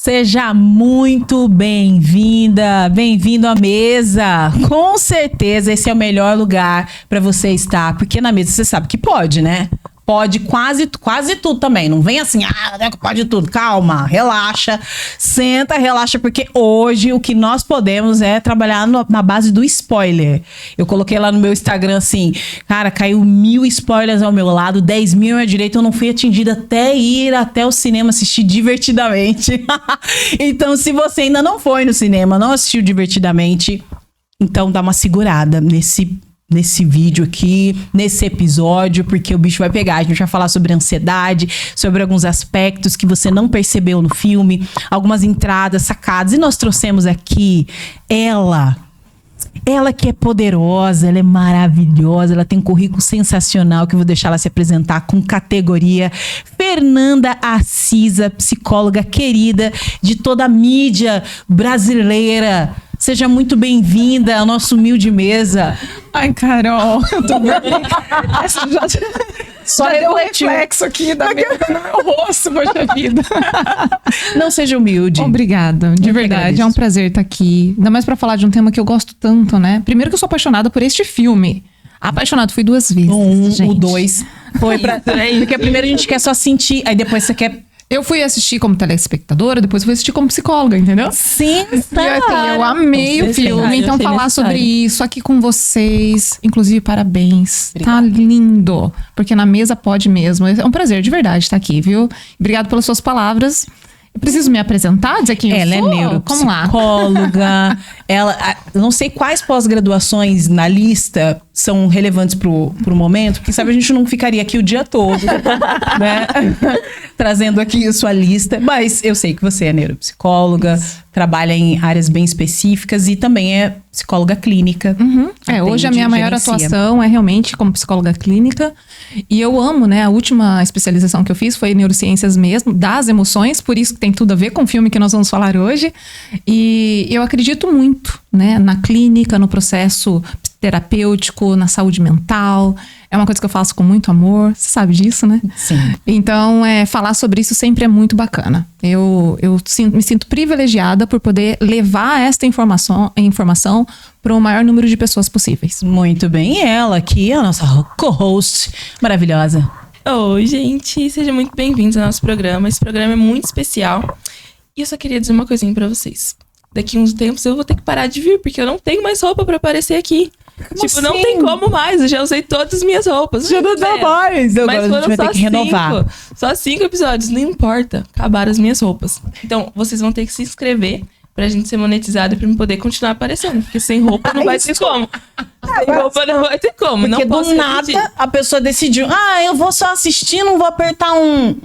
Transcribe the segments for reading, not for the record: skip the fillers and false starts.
Seja muito bem-vinda, bem-vindo à mesa. Com certeza esse é o melhor lugar para você estar, porque na mesa você sabe que pode, né? Pode quase tudo também. Não vem assim, pode tudo. Calma, relaxa, senta, relaxa, porque hoje o que nós podemos é trabalhar na base do spoiler. Eu coloquei lá no meu Instagram assim, cara, caiu 1000 spoilers ao meu lado, 10 mil à minha direita, eu não fui atingida até ir até o cinema assistir Divertidamente. Então, se você ainda não foi no cinema, não assistiu Divertidamente, então dá uma segurada nesse vídeo aqui, nesse episódio, porque o bicho vai pegar. A gente vai falar sobre ansiedade, sobre alguns aspectos que você não percebeu no filme, algumas entradas, sacadas. E nós trouxemos aqui ela que é poderosa, ela é maravilhosa, ela tem um currículo sensacional, que eu vou deixar ela se apresentar com categoria. Fernanda Assisa, psicóloga querida de toda a mídia brasileira. Seja muito bem-vinda ao nosso humilde mesa. Ai, Carol, eu tô bem. Só deu um reflexo aqui no meu rosto, poxa vida. Não seja humilde. Obrigada, de verdade. É um prazer estar aqui. Ainda mais pra falar de um tema que eu gosto tanto, né? Primeiro que eu sou apaixonada por este filme. Apaixonada, fui 2 vezes. O 2. Foi pra... Porque primeiro a gente quer só sentir, aí depois você quer... Eu fui assistir como telespectadora, depois fui assistir como psicóloga, entendeu? Sim, eu amei o filme. Então, falar sobre isso aqui com vocês. Inclusive, parabéns. Obrigada. Tá lindo. Porque na mesa pode mesmo. É um prazer, de verdade, estar aqui, viu? Obrigado pelas suas palavras. Eu preciso me apresentar, dizer quem eu sou? Ela é neuropsicóloga. Ela, não sei quais pós-graduações na lista são relevantes pro momento, porque sabe, a gente não ficaria aqui o dia todo, né? Trazendo aqui a sua lista. Mas eu sei que você é neuropsicóloga, trabalha em áreas bem específicas e também é psicóloga clínica. Uhum. Hoje a minha maior atuação é realmente como psicóloga clínica. E eu amo, né? A última especialização que eu fiz foi em neurociências mesmo, das emoções, por isso que tem tudo a ver com o filme que nós vamos falar hoje. E eu acredito muito, né? Na clínica, no processo terapêutico, na saúde mental. É uma coisa que eu faço com muito amor. Você sabe disso, né? Sim. Então, falar sobre isso sempre é muito bacana. Eu me sinto privilegiada por poder levar esta informação para o maior número de pessoas possíveis. Muito bem. E ela aqui, a nossa co-host maravilhosa. Oi, gente. Sejam muito bem-vindos ao nosso programa. Esse programa é muito especial. E eu só queria dizer uma coisinha para vocês. Daqui uns tempos eu vou ter que parar de vir, porque eu não tenho mais roupa para aparecer aqui. Como assim? Não tem como mais, eu já usei todas as minhas roupas. Já não dá mais. Mas agora a gente vai ter que renovar. Só 5 episódios, não importa. Acabaram as minhas roupas. Então, vocês vão ter que se inscrever pra gente ser monetizado e pra eu poder continuar aparecendo. Porque sem roupa não vai ter como. Sem roupa não vai ter como. Porque não do nada a pessoa decidiu, eu vou só assistir, não vou apertar um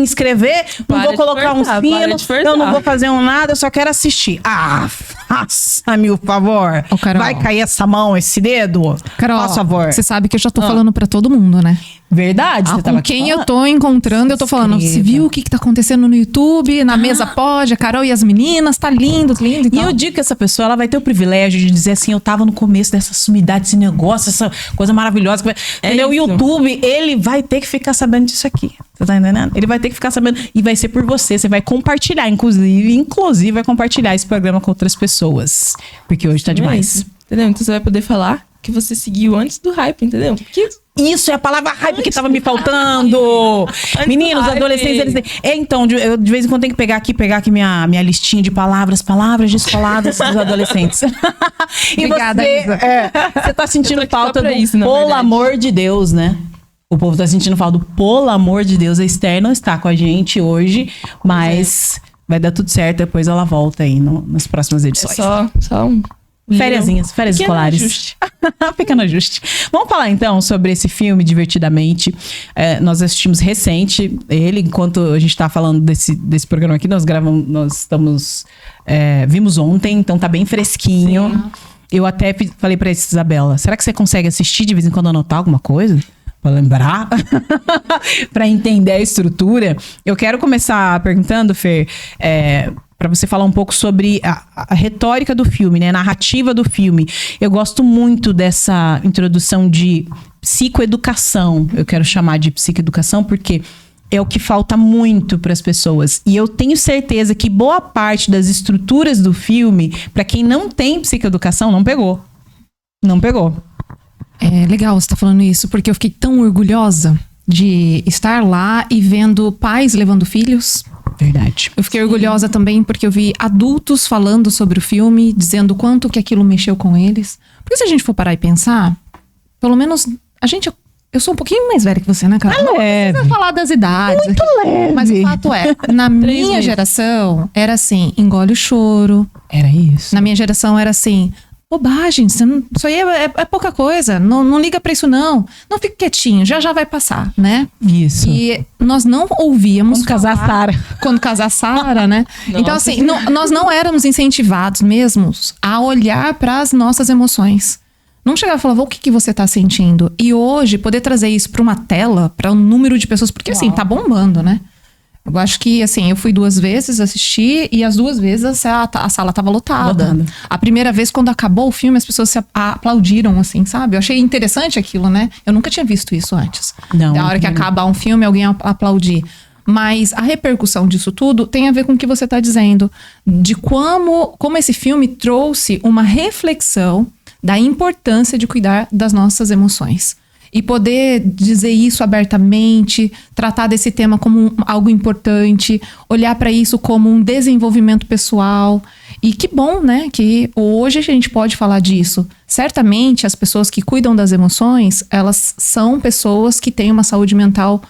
inscrever, não vou colocar um sino, eu não vou fazer nada, eu só quero assistir. Faça-me o favor. Ô, Carol, vai cair essa mão, esse dedo? Carol, por favor. Você sabe que eu já tô falando pra todo mundo, né? Verdade, você tava com quem eu tô encontrando, eu tô falando, você viu o que tá acontecendo no YouTube? Na mesa pode, a Carol e as meninas, tá lindo. E eu digo que essa pessoa, ela vai ter o privilégio de dizer assim, eu tava no começo dessa sumidade, desse negócio, essa coisa maravilhosa. Entendeu? O YouTube, ele vai ter que ficar sabendo disso aqui. Você tá entendendo? Ele vai ter que ficar sabendo. E vai ser por você. Você vai compartilhar, inclusive vai compartilhar esse programa com outras pessoas. Porque hoje tá demais. Entendeu? Então você vai poder falar que você seguiu antes do hype, entendeu? Porque... Isso é a palavra hype que tava me faltando. Meninos, adolescentes, eles... Então, eu de vez em quando tenho que pegar aqui minha listinha de palavras descoladas dos adolescentes. E obrigada, Isa. Você tá sentindo falta do pelo amor de Deus, né? O povo tá sentindo falta do pelo amor de Deus. A Esther não está com a gente hoje, mas vai dar tudo certo. Depois ela volta aí nas próximas edições. Só um... Férias escolares. Pequeno ajuste. Vamos falar então sobre esse filme Divertidamente. Nós assistimos recente ele, enquanto a gente tá falando desse programa aqui, vimos ontem, então tá bem fresquinho. Sim. Eu até falei pra Isabela, será que você consegue assistir de vez em quando, anotar alguma coisa? Pra lembrar? Pra entender a estrutura. Eu quero começar perguntando, Fer, para você falar um pouco sobre a retórica do filme, né? A narrativa do filme. Eu gosto muito dessa introdução de psicoeducação. Eu quero chamar de psicoeducação porque é o que falta muito para as pessoas. E eu tenho certeza que boa parte das estruturas do filme, para quem não tem psicoeducação, não pegou. Não pegou. É legal você tá falando isso, porque eu fiquei tão orgulhosa de estar lá e vendo pais levando filhos. Verdade. Eu fiquei orgulhosa também porque eu vi adultos falando sobre o filme, dizendo o quanto que aquilo mexeu com eles. Porque se a gente for parar e pensar, pelo menos eu sou um pouquinho mais velha que você, né, Carol? Não precisa falar das idades. Muito leve. Mas o fato é, na minha geração, era assim, engole o choro. Era isso. Na minha geração era assim, bobagem, isso aí é pouca coisa, não liga pra isso não. Não fique quietinho, já vai passar, né? Isso. E nós não ouvíamos Quando casar a Sara. Quando casar a Sara, né? Então assim, nós não éramos incentivados mesmos a olhar para as nossas emoções. Não chegava e falava, o que você tá sentindo? E hoje, poder trazer isso pra uma tela, pra um número de pessoas, porque assim, tá bombando, né? Eu acho que, assim, eu fui 2 vezes assistir e as 2 vezes a sala tava lotada. A primeira vez, quando acabou o filme, as pessoas se aplaudiram, assim, sabe? Eu achei interessante aquilo, né? Eu nunca tinha visto isso antes. Não. Da hora que acabar um filme, alguém aplaudir. Mas a repercussão disso tudo tem a ver com o que você tá dizendo. De como esse filme trouxe uma reflexão da importância de cuidar das nossas emoções. E poder dizer isso abertamente, tratar desse tema como algo importante, olhar para isso como um desenvolvimento pessoal. E que bom, né, que hoje a gente pode falar disso. Certamente as pessoas que cuidam das emoções, elas são pessoas que têm uma saúde mental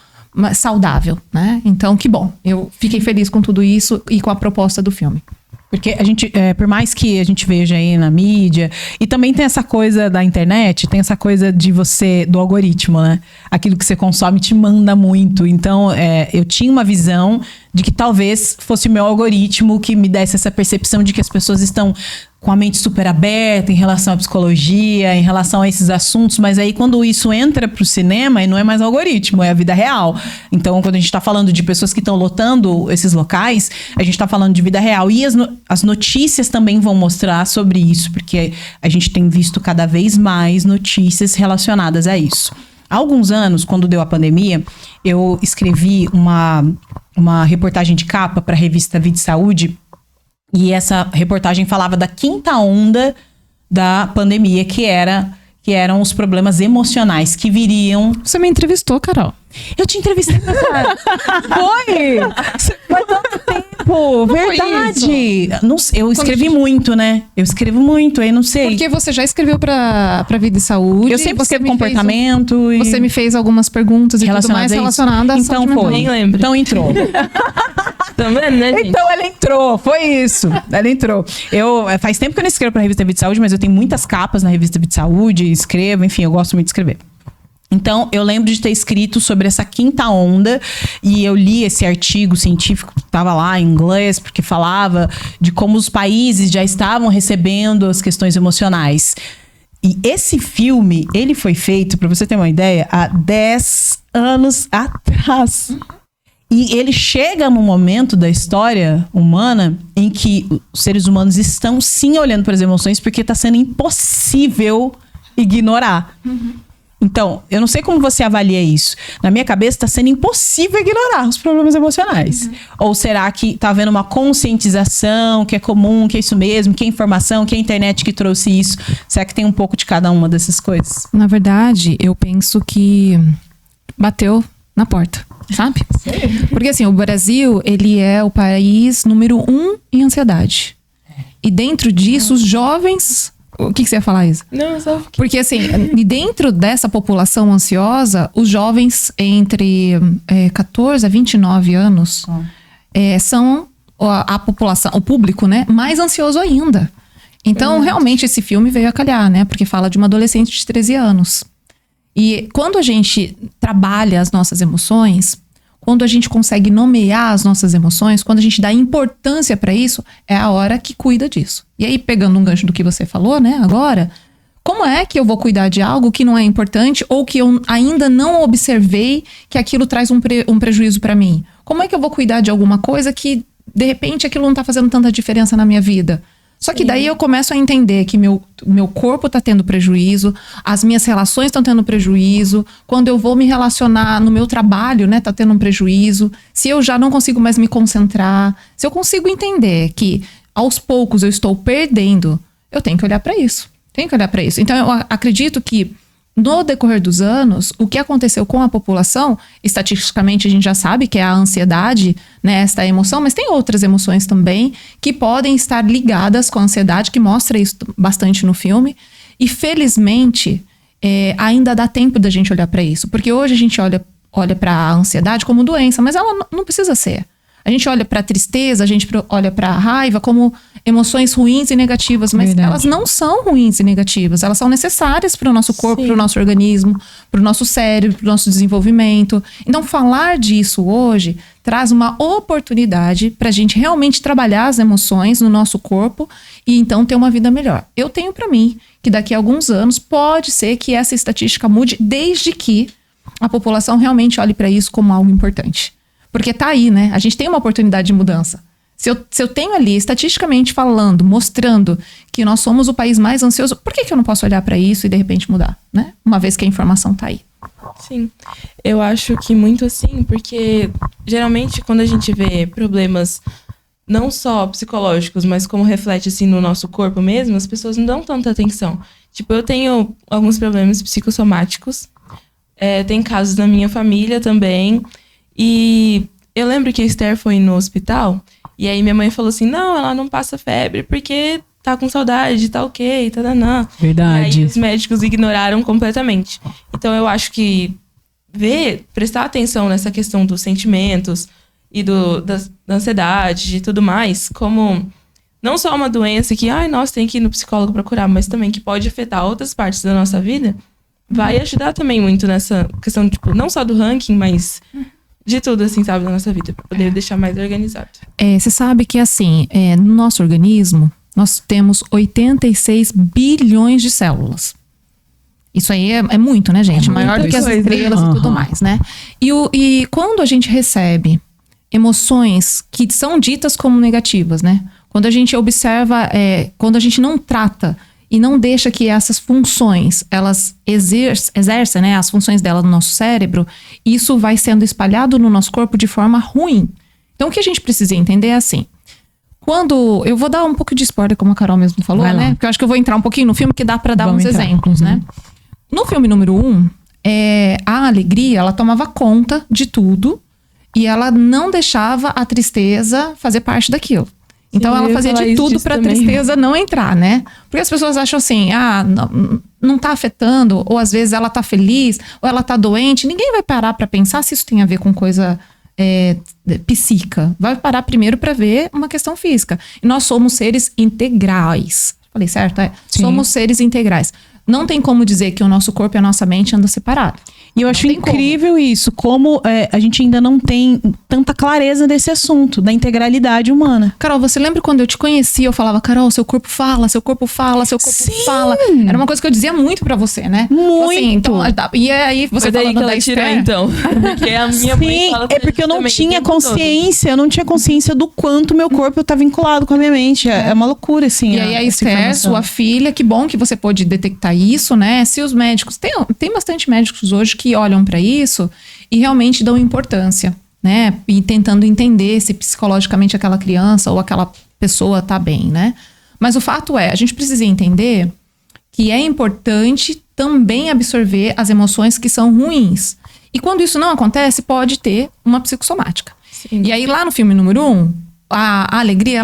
saudável, né? Então, que bom. Eu fiquei feliz com tudo isso e com a proposta do filme. Porque a gente, por mais que a gente veja aí na mídia, e também tem essa coisa da internet, tem essa coisa do algoritmo, né? Aquilo que você consome te manda muito. Então, eu tinha uma visão de que talvez fosse o meu algoritmo que me desse essa percepção de que as pessoas estão com a mente super aberta em relação à psicologia, em relação a esses assuntos, mas aí quando isso entra pro cinema, e não é mais algoritmo, é a vida real. Então, quando a gente tá falando de pessoas que estão lotando esses locais, a gente tá falando de vida real. E as notícias também vão mostrar sobre isso, porque a gente tem visto cada vez mais notícias relacionadas a isso. Há alguns anos, quando deu a pandemia, eu escrevi uma reportagem de capa para a revista Vida e Saúde. E essa reportagem falava da 5ª onda da pandemia, que eram os problemas emocionais que viriam. Você me entrevistou, Carol. Eu te entrevistei, cara. Foi! Faz tanto tempo! Verdade! Não, eu escrevi muito, né? Eu escrevo muito, aí não sei. Porque você já escreveu pra Vida e Saúde. Eu sempre escrevo comportamento. Você me fez algumas perguntas e tudo mais relacionadas à saúde mental. Nem lembro. Então entrou. Tá vendo, né, gente? Então ela entrou, foi isso. Ela entrou. Faz tempo que eu não escrevo pra revista Vida e Saúde, mas eu tenho muitas capas na revista Vida e Saúde, escrevo, enfim, eu gosto muito de escrever. Então, eu lembro de ter escrito sobre essa 5ª onda e eu li esse artigo científico que estava lá em inglês, porque falava de como os países já estavam recebendo as questões emocionais. E esse filme, ele foi feito, para você ter uma ideia, há 10 anos atrás. E ele chega num momento da história humana em que os seres humanos estão sim olhando para as emoções porque está sendo impossível ignorar. Então, eu não sei como você avalia isso. Na minha cabeça, está sendo impossível ignorar os problemas emocionais. Ou será que está havendo uma conscientização, que é comum, que é isso mesmo, que é informação, que é a internet que trouxe isso? Será que tem um pouco de cada uma dessas coisas? Na verdade, eu penso que bateu na porta, sabe? Porque assim, o Brasil, ele é o país número 1 em ansiedade. E dentro disso, os jovens... O que você ia falar, Isa? Não, só... Porque assim, dentro dessa população ansiosa, os jovens entre 14 a 29 anos são a população, o público, né, mais ansioso ainda. Então, realmente, esse filme veio a calhar, né? Porque fala de uma adolescente de 13 anos. E quando a gente trabalha as nossas emoções, quando a gente consegue nomear as nossas emoções, quando a gente dá importância para isso, é a hora que cuida disso. E aí, pegando um gancho do que você falou, né, agora, como é que eu vou cuidar de algo que não é importante ou que eu ainda não observei que aquilo traz um prejuízo para mim? Como é que eu vou cuidar de alguma coisa que, de repente, aquilo não tá fazendo tanta diferença na minha vida? Só que daí eu começo a entender que meu corpo tá tendo prejuízo, as minhas relações estão tendo prejuízo, quando eu vou me relacionar no meu trabalho, né, tá tendo um prejuízo, se eu já não consigo mais me concentrar, se eu consigo entender que aos poucos eu estou perdendo, eu tenho que olhar para isso. Então eu acredito que no decorrer dos anos, o que aconteceu com a população, estatisticamente a gente já sabe que é a ansiedade, né, esta emoção, mas tem outras emoções também que podem estar ligadas com a ansiedade, que mostra isso bastante no filme. E felizmente, ainda dá tempo da gente olhar para isso, porque hoje a gente olha para a ansiedade como doença, mas ela não precisa ser. A gente olha para a tristeza, a gente olha para a raiva como emoções ruins e negativas, mas elas não são ruins e negativas. Elas são necessárias para o nosso corpo, para o nosso organismo, para o nosso cérebro, para o nosso desenvolvimento. Então, falar disso hoje traz uma oportunidade para a gente realmente trabalhar as emoções no nosso corpo e então ter uma vida melhor. Eu tenho para mim que daqui a alguns anos pode ser que essa estatística mude, desde que a população realmente olhe para isso como algo importante. Porque tá aí, né? A gente tem uma oportunidade de mudança. Se eu tenho ali, estatisticamente falando, mostrando que nós somos o país mais ansioso, por que eu não posso olhar para isso e de repente mudar, né? Uma vez que a informação tá aí. Sim, eu acho que muito assim, porque geralmente quando a gente vê problemas não só psicológicos, mas como reflete assim no nosso corpo mesmo, as pessoas não dão tanta atenção. Tipo, eu tenho alguns problemas psicossomáticos, tem casos na minha família também. E eu lembro que a Esther foi no hospital e aí minha mãe falou assim, não, ela não passa febre porque tá com saudade, tá ok, tá danã. Verdade. E aí os médicos ignoraram completamente. Então eu acho que prestar atenção nessa questão dos sentimentos e da ansiedade e tudo mais, como não só uma doença que, nossa, tem que ir no psicólogo pra curar, mas também que pode afetar outras partes da nossa vida, vai ajudar também muito nessa questão, tipo, não só do ranking, mas de tudo, assim, sabe, da nossa vida, pra poder deixar mais organizado. Você sabe que, assim, no nosso organismo, nós temos 86 bilhões de células. Isso aí é muito, né, gente? Maior do que as estrelas e tudo mais, né? E quando a gente recebe emoções que são ditas como negativas, né? Quando a gente observa, quando a gente não trata e não deixa que essas funções, elas exercem, né, as funções dela no nosso cérebro, isso vai sendo espalhado no nosso corpo de forma ruim. Então, o que a gente precisa entender é assim, quando... Eu vou dar um pouco de spoiler, como a Carol mesmo falou, né? Porque eu acho que eu vou entrar um pouquinho no filme que dá pra dar uns exemplos, né? No filme número 1, a alegria, ela tomava conta de tudo e ela não deixava a tristeza fazer parte daquilo. Então ela fazia de tudo pra tristeza não entrar, né? Porque as pessoas acham assim, não tá afetando, ou às vezes ela tá feliz, ou ela tá doente. Ninguém vai parar pra pensar se isso tem a ver com coisa psíquica. Vai parar primeiro pra ver uma questão física. E nós somos seres integrais. Falei certo? Somos seres integrais. Não tem como dizer que o nosso corpo e a nossa mente andam separados. E eu acho incrível isso, como a gente ainda não tem tanta clareza desse assunto, da integralidade humana. Carol, você lembra quando eu te conheci, eu falava, Carol, seu corpo fala, seu corpo fala, seu corpo fala. Era uma coisa que eu dizia muito pra você, né? Muito. Assim, então, e aí você falando da Esther, então. Porque a minha mãe fala porque eu não tinha consciência, eu não tinha consciência do quanto meu corpo tá vinculado com a minha mente. É uma loucura, assim. E aí a Esther, sua filha, que bom que você pôde detectar isso, né? Se os médicos, tem bastante médicos hoje que olham para isso e realmente dão importância, né? E tentando entender se psicologicamente aquela criança ou aquela pessoa tá bem, né? Mas o fato a gente precisa entender que é importante também absorver as emoções que são ruins. E quando isso não acontece, pode ter uma psicossomática. Sim. E aí lá no filme número 1, a alegria,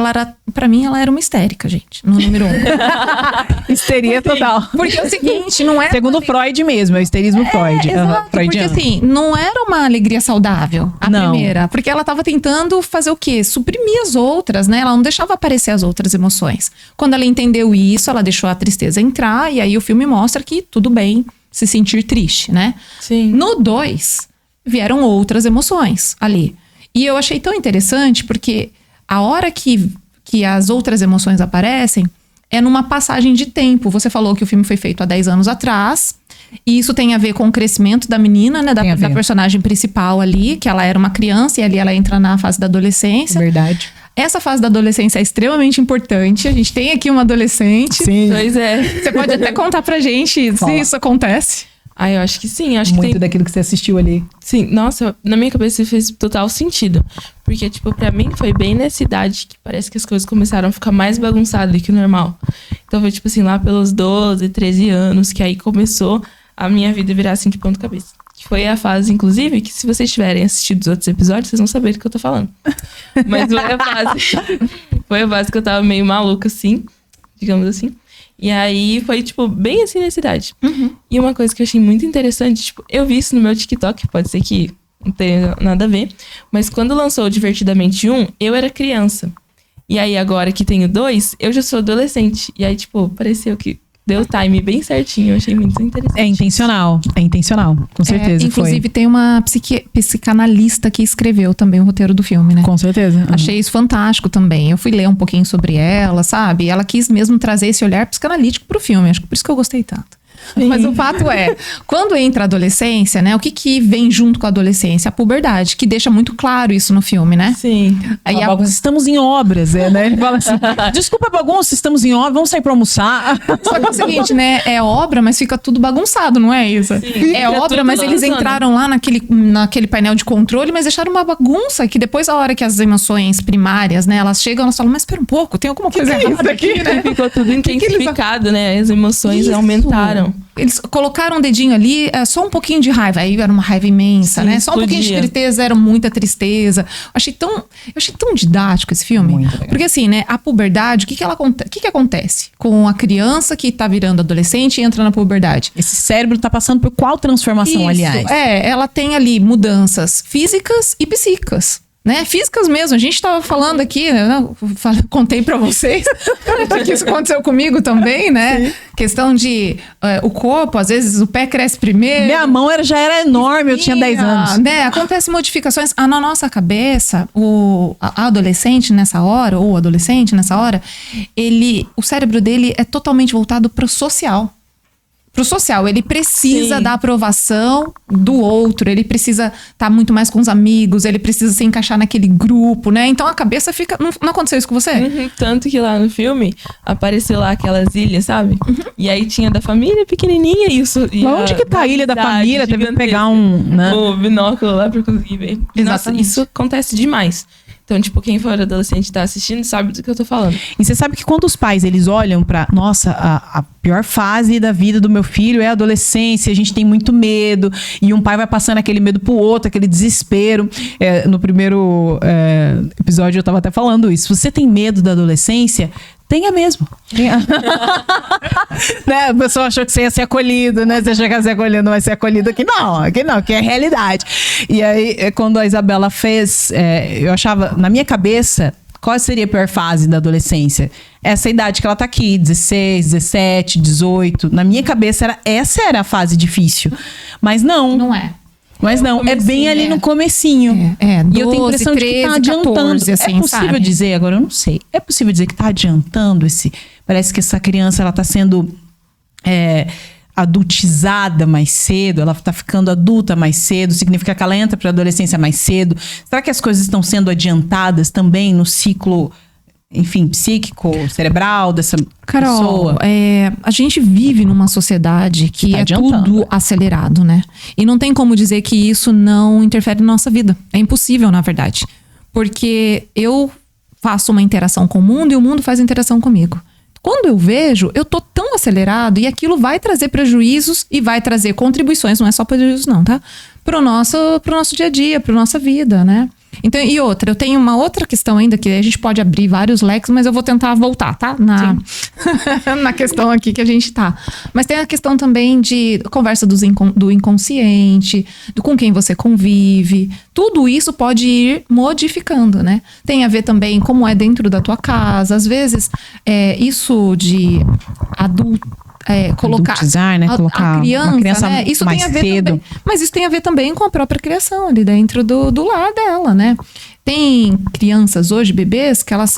pra mim, ela era uma histérica, gente, no número 1. Histeria total. Porque é o seguinte, não era... Segundo Freud mesmo, é o histerismo Freud. Exato, porque assim, não era uma alegria saudável, a primeira. Porque ela tava tentando fazer o quê? Suprimir as outras, né? Ela não deixava aparecer as outras emoções. Quando ela entendeu isso, ela deixou a tristeza entrar, e aí o filme mostra que tudo bem se sentir triste, né? Sim. No 2, vieram outras emoções ali. E eu achei tão interessante, porque... A hora que as outras emoções aparecem é numa passagem de tempo. Você falou que o filme foi feito há 10 anos atrás. E isso tem a ver com o crescimento da menina, né? Da personagem principal ali, que ela era uma criança e ali ela entra na fase da adolescência. Verdade. essa fase da adolescência é extremamente importante. A gente tem aqui uma adolescente. Sim. Pois é. Você pode até contar pra gente se isso acontece. Ah, eu acho que sim. Acho Muito que tem... daquilo que você assistiu ali. Sim, nossa, na minha cabeça isso fez total sentido. Porque, tipo, pra mim foi bem nessa idade que parece que as coisas começaram a ficar mais bagunçadas do que o normal. Então foi, tipo assim, lá pelos 12, 13 anos, que aí começou a minha vida virar assim de ponta cabeça. Que foi a fase, inclusive, que se vocês tiverem assistido os outros episódios, vocês vão saber do que eu tô falando. Mas foi a fase que eu tava meio maluca, assim, digamos assim. E aí foi, tipo, bem assim nessa idade. E uma coisa que eu achei muito interessante, tipo, eu vi isso no meu TikTok, pode ser que não tenha nada a ver, mas quando lançou o Divertidamente 1, eu era criança. E aí agora que tenho 2, eu já sou adolescente. E aí, tipo, pareceu que deu o time bem certinho, eu achei muito interessante. É intencional, com certeza. Inclusive, tem uma psicanalista que escreveu também o roteiro do filme, né? Com certeza. Achei isso fantástico também. Eu fui ler um pouquinho sobre ela, sabe? Ela quis mesmo trazer esse olhar psicanalítico pro filme. Acho que por isso que eu gostei tanto. Mas o fato é, quando entra a adolescência, né? O que vem junto com a adolescência? A puberdade, que deixa muito claro isso no filme, né? Sim. Aí Estamos em obras, né? Ele fala assim, desculpa a bagunça, estamos em obras, vamos sair pra almoçar. Só que é o seguinte, né? É obra, mas fica tudo bagunçado, não é isso? Sim, é obra, mas eles entraram lá naquele painel de controle, mas deixaram uma bagunça que depois, a hora que as emoções primárias, né? Elas chegam, elas falam, mas espera um pouco, tem alguma coisa errada aqui, né? Ficou tudo intensificado, né? As emoções aumentaram. Eles colocaram um dedinho ali, só um pouquinho de raiva. Aí era uma raiva imensa, Sim, né? Só um pouquinho de tristeza, era muita tristeza. Eu achei tão didático esse filme. Muito legal. Porque assim, né? A puberdade, o que acontece com a criança que tá virando adolescente e entra na puberdade? Esse cérebro tá passando por qual transformação, aliás? Ela tem ali mudanças físicas e psíquicas. Né? Físicas mesmo, a gente tava falando aqui, né? Contei pra vocês que isso aconteceu comigo também, né? Sim. Questão de o corpo, às vezes o pé cresce primeiro. Minha mão já era enorme, eu tinha 10 anos. Né? Acontecem modificações. Na nossa cabeça, a adolescente nessa hora, ou o adolescente nessa hora, o cérebro dele é totalmente voltado pro social. Pro social, ele precisa da aprovação do outro, ele precisa estar muito mais com os amigos, ele precisa se encaixar naquele grupo, né? Então a cabeça fica... Não aconteceu isso com você? Tanto que lá no filme apareceu lá aquelas ilhas, sabe? E aí tinha da família pequenininha isso. Onde que tá a ilha da família? Teve que pegar né? o binóculo lá pra conseguir ver. Nossa, isso acontece demais. Então, tipo, quem for adolescente e tá assistindo sabe do que eu tô falando. E você sabe que quando os pais, eles olham pra... Nossa, a pior fase da vida do meu filho é a adolescência. A gente tem muito medo. E um pai vai passando aquele medo pro outro, aquele desespero. No primeiro episódio eu tava até falando isso. Se você tem medo da adolescência... Tenha mesmo. Né? A pessoa achou que você ia ser acolhido, né? Você achou que ia ser acolhido, não vai ser acolhido aqui não, que é realidade. E aí, quando a Isabela fez, eu achava, na minha cabeça, qual seria a pior fase da adolescência? Essa idade que ela tá aqui, 16, 17, 18. Na minha cabeça, essa era a fase difícil. Mas não. Não é. Mas não, é bem ali no comecinho. 12, e eu tenho a impressão 13, de que tá adiantando. 14, assim, é possível dizer, agora eu não sei, é possível dizer que tá adiantando parece que essa criança, ela tá sendo adultizada mais cedo, ela tá ficando adulta mais cedo, significa que ela entra pra adolescência mais cedo. Será que as coisas estão sendo adiantadas também no ciclo, enfim, psíquico, cerebral dessa Carol, pessoa? A gente vive numa sociedade que é tudo acelerado, né? E não tem como dizer que isso não interfere na nossa vida. É impossível, na verdade. Porque eu faço uma interação com o mundo e o mundo faz interação comigo. Quando eu vejo, eu tô tão acelerado e aquilo vai trazer prejuízos e vai trazer contribuições, não é só prejuízos não, tá? Pro nosso dia a dia, pra nossa vida, né? Então, e outra, eu tenho uma outra questão ainda, que a gente pode abrir vários leques, mas eu vou tentar voltar, tá? Na questão aqui que a gente tá. Mas tem a questão também de conversa do inconsciente, com quem você convive. Tudo isso pode ir modificando, né? Tem a ver também como é dentro da tua casa. Às vezes, isso de colocar adultizar, né? Colocar a criança, uma criança né? Isso mais tem a ver cedo. também, mas isso tem a ver também com a própria criação ali dentro do lar dela, né? Tem crianças hoje, bebês, que elas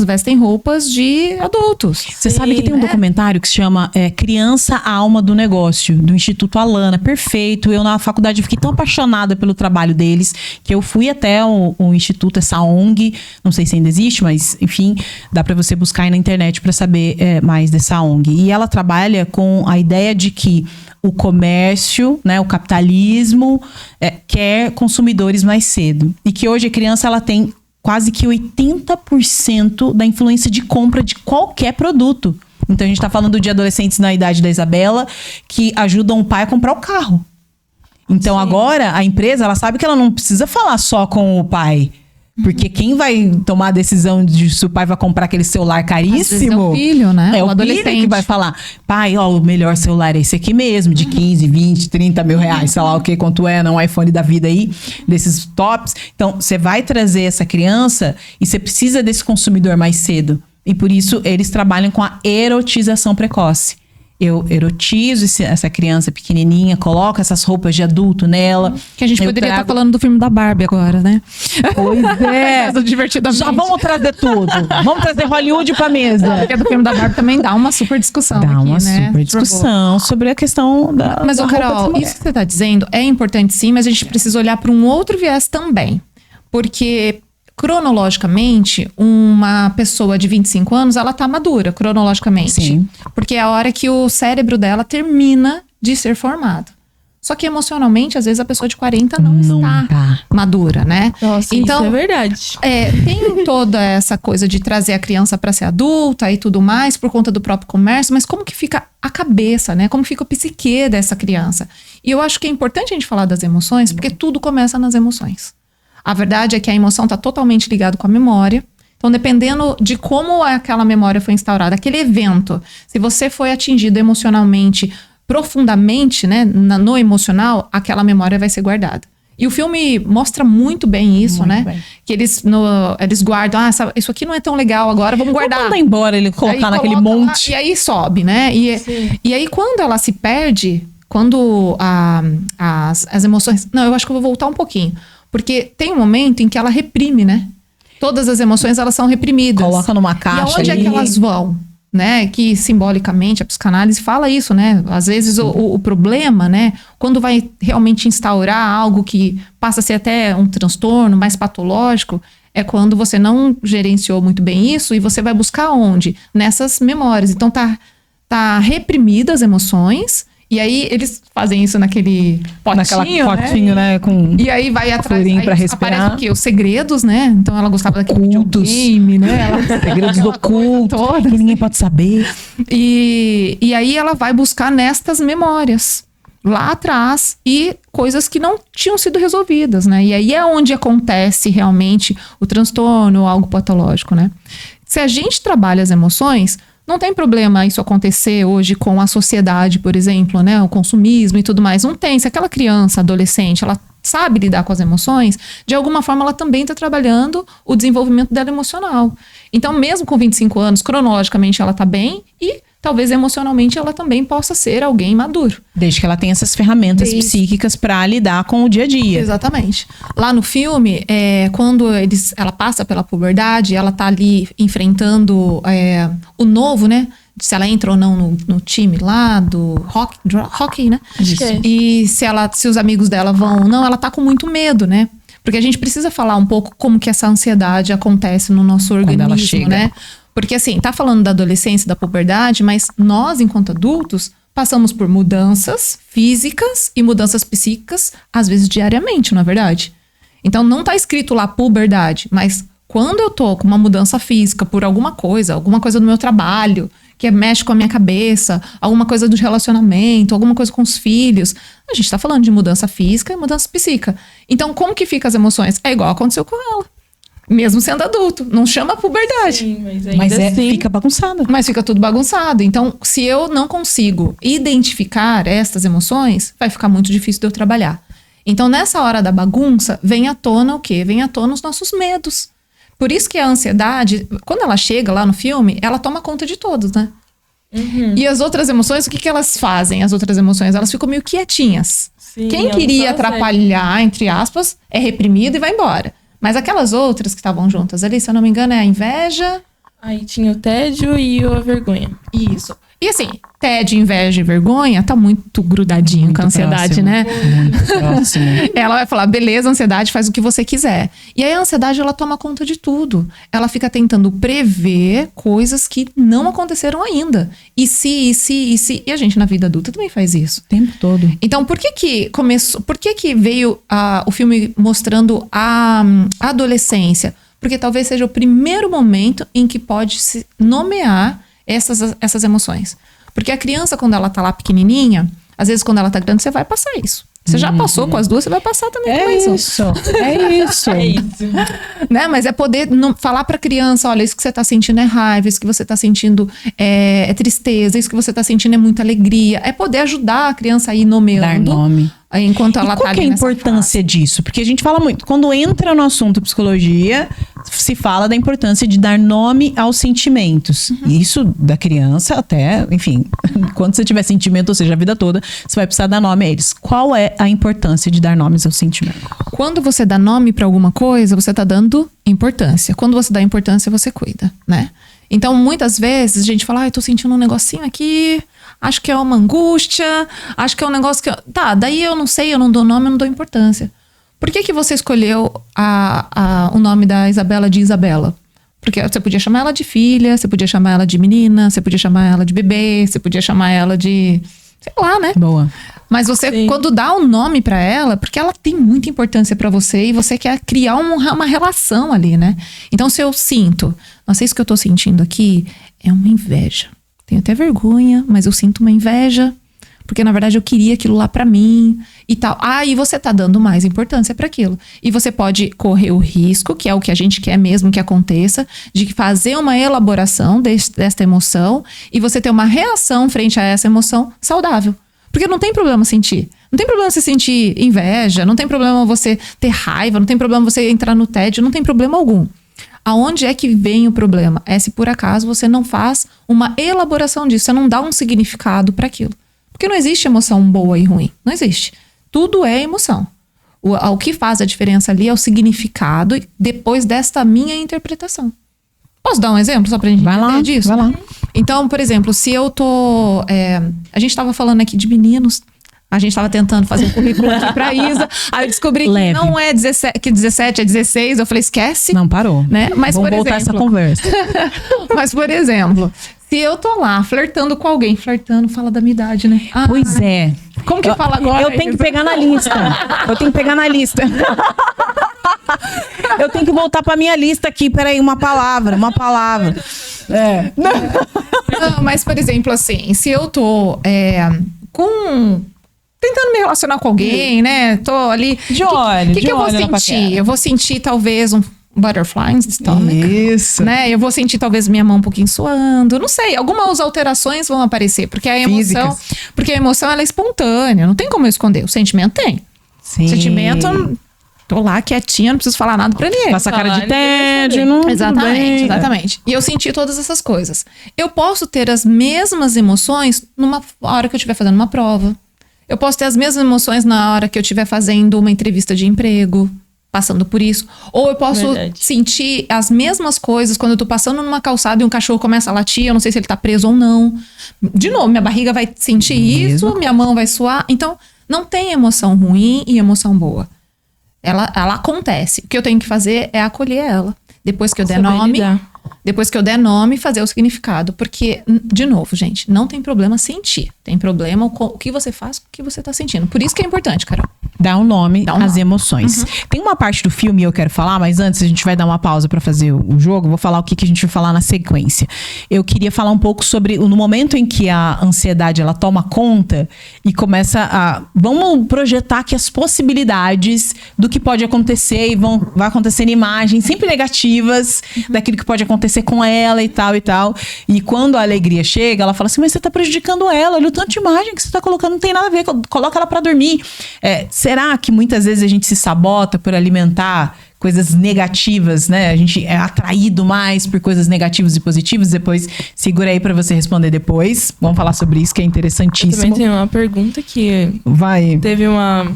vestem roupas de adultos. Você sabe que tem um documentário que se chama Criança, a Alma do Negócio, do Instituto Alana. Perfeito. Eu na faculdade fiquei tão apaixonada pelo trabalho deles que eu fui até o instituto, essa ONG. Não sei se ainda existe, mas enfim, dá para você buscar aí na internet para saber mais dessa ONG. E ela trabalha com a ideia de que o comércio, né, o capitalismo quer consumidores mais cedo. E que hoje a criança ela tem quase que 80% da influência de compra de qualquer produto. Então a gente está falando de adolescentes na idade da Isabela que ajudam o pai a comprar o carro. Então agora a empresa ela sabe que ela não precisa falar só com o pai. Porque quem vai tomar a decisão de se o pai vai comprar aquele celular caríssimo... Às vezes é o filho, né? É o filho que vai falar. Pai, ó, o melhor celular é esse aqui mesmo, de 15, 20, 30 mil reais, sei lá o que, quanto é, não iPhone da vida aí, desses tops. Então, você vai trazer essa criança e você precisa desse consumidor mais cedo. E por isso, eles trabalham com a erotização precoce. Eu erotizo essa criança pequenininha, coloco essas roupas de adulto nela. Que a gente poderia estar falando do filme da Barbie agora, né? Pois é. Divertidamente. Já vamos trazer tudo. Vamos trazer Hollywood pra mesa. Porque do filme da Barbie também dá uma super discussão. Dá aqui, uma né? super discussão sobre a questão da Mas, da Carol, isso que você está dizendo é importante sim, mas a gente precisa olhar para um outro viés também. Porque... cronologicamente, uma pessoa de 25 anos, ela tá madura, cronologicamente. Sim. Porque é a hora que o cérebro dela termina de ser formado. Só que emocionalmente, às vezes, a pessoa de 40 não está madura, né? Nossa, então, isso é verdade. Tem toda essa coisa de trazer a criança para ser adulta e tudo mais, por conta do próprio comércio, mas como que fica a cabeça, né? Como fica o psique dessa criança? E eu acho que é importante a gente falar das emoções, porque tudo começa nas emoções. A verdade é que a emoção está totalmente ligada com a memória. Então, dependendo de como aquela memória foi instaurada, aquele evento, se você foi atingido emocionalmente, profundamente, né, no emocional, aquela memória vai ser guardada. E o filme mostra muito bem isso, muito, né? Bem. Que eles guardam, isso aqui não é tão legal agora, vamos guardar. Vamos mandar embora, ele colocar naquele monte. Lá, e aí sobe, né? E aí, quando ela se perde, quando as emoções... Não, eu acho que eu vou voltar um pouquinho. Porque tem um momento em que ela reprime, né? Todas as emoções, elas são reprimidas. Coloca numa caixa. E aonde é que elas vão? Né? Que simbolicamente a psicanálise fala isso, né? Às vezes o problema, né? Quando vai realmente instaurar algo que passa a ser até um transtorno mais patológico, é quando você não gerenciou muito bem isso e você vai buscar onde? Nessas memórias. Então tá reprimidas as emoções. E aí, eles fazem isso naquele potinho, né? Com e aí vai atrás, aí pra respirar. Aparece o quê? Os segredos, né? Então, ela gostava daquele videogame, né? Segredos ocultos, que ninguém pode saber. E aí, ela vai buscar nestas memórias, lá atrás, e coisas que não tinham sido resolvidas, né? E aí é onde acontece realmente o transtorno ou algo patológico, né? Se a gente trabalha as emoções... Não tem problema isso acontecer hoje com a sociedade, por exemplo, né? O consumismo e tudo mais. Não tem. Se aquela criança, adolescente, ela sabe lidar com as emoções, de alguma forma ela também está trabalhando o desenvolvimento dela emocional. Então, mesmo com 25 anos, cronologicamente ela está bem e talvez emocionalmente ela também possa ser alguém maduro. Desde que ela tenha essas ferramentas psíquicas para lidar com o dia a dia. Exatamente. Lá no filme, quando ela passa pela puberdade, ela tá ali enfrentando o novo, né? Se ela entra ou não no time lá do hockey, né? Isso. E se os amigos dela vão ou não, ela tá com muito medo, né? Porque a gente precisa falar um pouco como que essa ansiedade acontece no nosso organismo, quando ela chega, né? Porque assim, tá falando da adolescência, da puberdade, mas nós, enquanto adultos, passamos por mudanças físicas e mudanças psíquicas, às vezes diariamente, não é verdade? Então não tá escrito lá puberdade, mas quando eu tô com uma mudança física por alguma coisa do meu trabalho, que mexe com a minha cabeça, alguma coisa do relacionamento, alguma coisa com os filhos, a gente tá falando de mudança física e mudança psíquica. Então como que fica as emoções? É igual aconteceu com ela. Mesmo sendo adulto, não chama puberdade. Sim, mas assim, fica bagunçado. Mas fica tudo bagunçado. Então, se eu não consigo identificar estas emoções, vai ficar muito difícil de eu trabalhar. Então, nessa hora da bagunça, vem à tona o quê? Vem à tona os nossos medos. Por isso que a ansiedade, quando ela chega lá no filme, ela toma conta de todos, né? Uhum. E as outras emoções, o que elas fazem? As outras emoções, elas ficam meio quietinhas. Sim, quem queria atrapalhar, entre aspas, é reprimido e vai embora. Mas aquelas outras que estavam juntas ali, se eu não me engano, é a inveja... Aí tinha o tédio e a vergonha. Isso. E assim, tédio, inveja e vergonha tá muito grudadinho muito com a ansiedade, próximo, né? Muito próximo. Ela vai falar, beleza, ansiedade, faz o que você quiser. E aí a ansiedade, ela toma conta de tudo. Ela fica tentando prever coisas que não aconteceram ainda. E se. E a gente na vida adulta também faz isso. O tempo todo. Então, por que veio o filme mostrando a adolescência? Porque talvez seja o primeiro momento em que pode se nomear essas emoções. Porque a criança, quando ela tá lá pequenininha, às vezes quando ela tá grande, você vai passar isso. Você já passou com as duas, você vai passar também com isso. É isso. É isso. Né? Mas é poder falar pra criança, olha, isso que você tá sentindo é raiva, isso que você tá sentindo é tristeza, isso que você tá sentindo é muita alegria. É poder ajudar a criança a ir nomeando. Dar nome. Enquanto ela tá ali. Qual que é a importância disso? Porque a gente fala muito. Quando entra no assunto psicologia, se fala da importância de dar nome aos sentimentos. Isso da criança até, enfim, quando você tiver sentimento, ou seja, a vida toda, você vai precisar dar nome a eles. Qual é a importância de dar nomes aos sentimentos? Quando você dá nome pra alguma coisa, você tá dando importância. Quando você dá importância, você cuida, né? Então, muitas vezes, a gente fala, eu tô sentindo um negocinho aqui, acho que é uma angústia, acho que é um negócio que... Tá, daí eu não sei, eu não dou nome, eu não dou importância. Por que você escolheu o nome da Isabela de Isabela? Porque você podia chamar ela de filha, você podia chamar ela de menina, você podia chamar ela de bebê, você podia chamar ela de... sei lá, né? Boa. Mas você, quando dá um nome pra ela, porque ela tem muita importância pra você e você quer criar uma relação ali, né? Então, se eu sinto, nossa, isso que eu tô sentindo aqui é uma inveja. Tenho até vergonha, mas eu sinto uma inveja, porque na verdade eu queria aquilo lá pra mim e tal. E você tá dando mais importância pra aquilo. E você pode correr o risco, que é o que a gente quer mesmo que aconteça, de fazer uma elaboração desta emoção e você ter uma reação frente a essa emoção saudável. Porque não tem problema sentir. Não tem problema você sentir inveja, não tem problema você ter raiva, não tem problema você entrar no tédio, não tem problema algum. Aonde é que vem o problema? É se por acaso você não faz uma elaboração disso, você não dá um significado para aquilo. Porque não existe emoção boa e ruim, não existe. Tudo é emoção. O que faz a diferença ali é o significado depois desta minha interpretação. Posso dar um exemplo só pra gente entender disso? Vai lá. Então, por exemplo, se eu tô... a gente tava falando aqui de meninos, a gente tava tentando fazer um currículo aqui pra Isa, aí eu descobri que não é 17, que 17 é 16, eu falei, esquece. Não, parou. Né? Mas, vamos voltar essa conversa. Mas, por exemplo, se eu tô lá flertando com alguém, fala da minha idade, né? Pois é. Como que fala agora? Eu tenho que pegar na lista. Eu tenho que voltar pra minha lista aqui. Peraí, uma palavra. Não, mas, por exemplo, assim, se eu tô tentando me relacionar com alguém, né? Tô ali... De olho, O que eu vou sentir? Eu vou sentir, talvez, um butterfly no stomach. Isso. Né? Eu vou sentir, talvez, minha mão um pouquinho suando. Não sei, algumas alterações vão aparecer. Porque a emoção... Físicas. Porque a emoção, ela é espontânea. Não tem como eu esconder. O sentimento tem. Sim. O sentimento... Tô lá quietinha, não preciso falar nada pra ninguém. Com essa cara de tédio, não... Exatamente. E eu senti todas essas coisas. Eu posso ter as mesmas emoções numa hora que eu estiver fazendo uma prova. Eu posso ter as mesmas emoções na hora que eu estiver fazendo uma entrevista de emprego, passando por isso. Ou eu posso sentir as mesmas coisas quando eu tô passando numa calçada e um cachorro começa a latir, eu não sei se ele tá preso ou não. De novo, minha barriga vai sentir isso, minha mão vai suar. Então, não tem emoção ruim e emoção boa. Ela acontece. O que eu tenho que fazer é acolher ela. Depois que eu der nome, fazer o significado. Porque, de novo, gente, não tem problema sentir. Tem problema o que você faz com o que você tá sentindo. Por isso que é importante, Carol. Dá um nome às emoções. Tem uma parte do filme que eu quero falar, mas antes a gente vai dar uma pausa pra fazer o jogo. Vou falar o que a gente vai falar na sequência. Eu queria falar um pouco sobre no momento em que a ansiedade ela toma conta e começa a... Vamos projetar aqui as possibilidades do que pode acontecer e vai acontecendo imagens sempre negativas daquilo que pode acontecer com ela e tal e tal. E quando a alegria chega, ela fala assim, mas você tá prejudicando ela. Olha o tanto de imagem que você tá colocando, não tem nada a ver. Coloca ela pra dormir. Será que muitas vezes a gente se sabota por alimentar coisas negativas, né? A gente é atraído mais por coisas negativas e positivas. Depois, segura aí pra você responder depois. Vamos falar sobre isso, que é interessantíssimo. Eu também tenho uma pergunta que... Vai. Teve uma...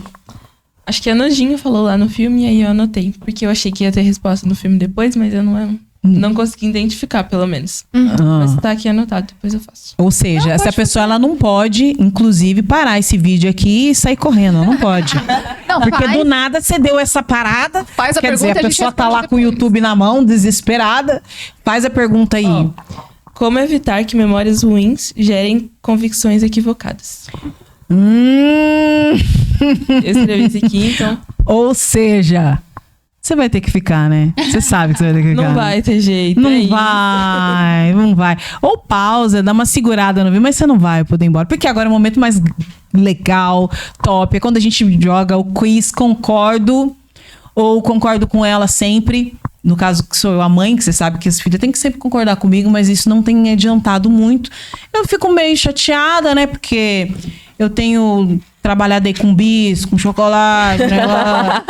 Acho que a Nojinho falou lá no filme, e aí eu anotei. Porque eu achei que ia ter resposta no filme depois, mas eu não consegui identificar, pelo menos. Mas tá aqui anotado, depois eu faço. Ou seja, essa pessoa ela não pode, inclusive, parar esse vídeo aqui e sair correndo. Ela não pode. Não, porque do nada você deu essa parada. Faz a quer pergunta, dizer, a a gente pessoa tá lá responde com o depois. YouTube na mão, desesperada. Faz a pergunta aí. Como evitar que memórias ruins gerem convicções equivocadas? Eu escrevi isso aqui, então... Ou seja, você vai ter que ficar, né? Você sabe que você vai ter que ficar. Não vai ter jeito. Não é isso. vai, não vai. Ou pausa, dá uma segurada no vídeo, mas você não vai poder ir embora. Porque agora é o momento mais legal, top. É quando a gente joga o quiz concordo ou concordo com ela sempre. No caso, que sou eu a mãe, que você sabe que as filhas têm que sempre concordar comigo, mas isso não tem adiantado muito. Eu fico meio chateada, né? Porque eu tenho trabalhado aí com bis, com chocolate, né?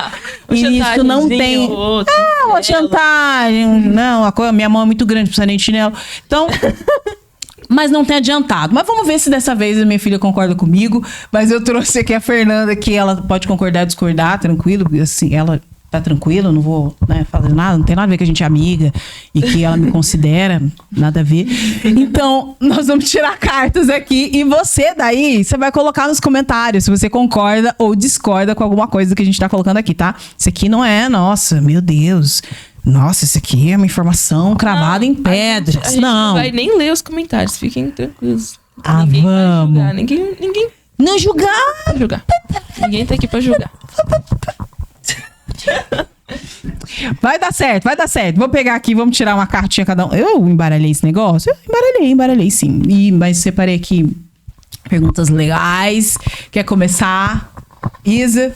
E isso não tem... uma chantagem. Não, minha mão é muito grande, precisa nem de chinelo. Então... Mas não tem adiantado. Mas vamos ver se dessa vez a minha filha concorda comigo. Mas eu trouxe aqui a Fernanda, que ela pode concordar, discordar, tranquilo. Assim, ela tá tranquila, não vou, né, fazer nada. Não tem nada a ver que a gente é amiga e que ela me considera. Nada a ver. Então, nós vamos tirar cartas aqui. E você daí, você vai colocar nos comentários se você concorda ou discorda com alguma coisa que a gente tá colocando aqui, tá? Isso aqui não é, nossa, meu Deus... Nossa, isso aqui é uma informação cravada em pedras. A gente não vai nem ler os comentários, fiquem tranquilos. Ninguém vamos. Vai julgar. Ninguém Não julgar. vai julgar. Ninguém tá aqui pra julgar. Vai dar certo, vai dar certo. Vou pegar aqui, vamos tirar uma cartinha cada um. Eu embaralhei esse negócio? Eu embaralhei sim. Mas separei aqui perguntas legais. Quer começar? Isa?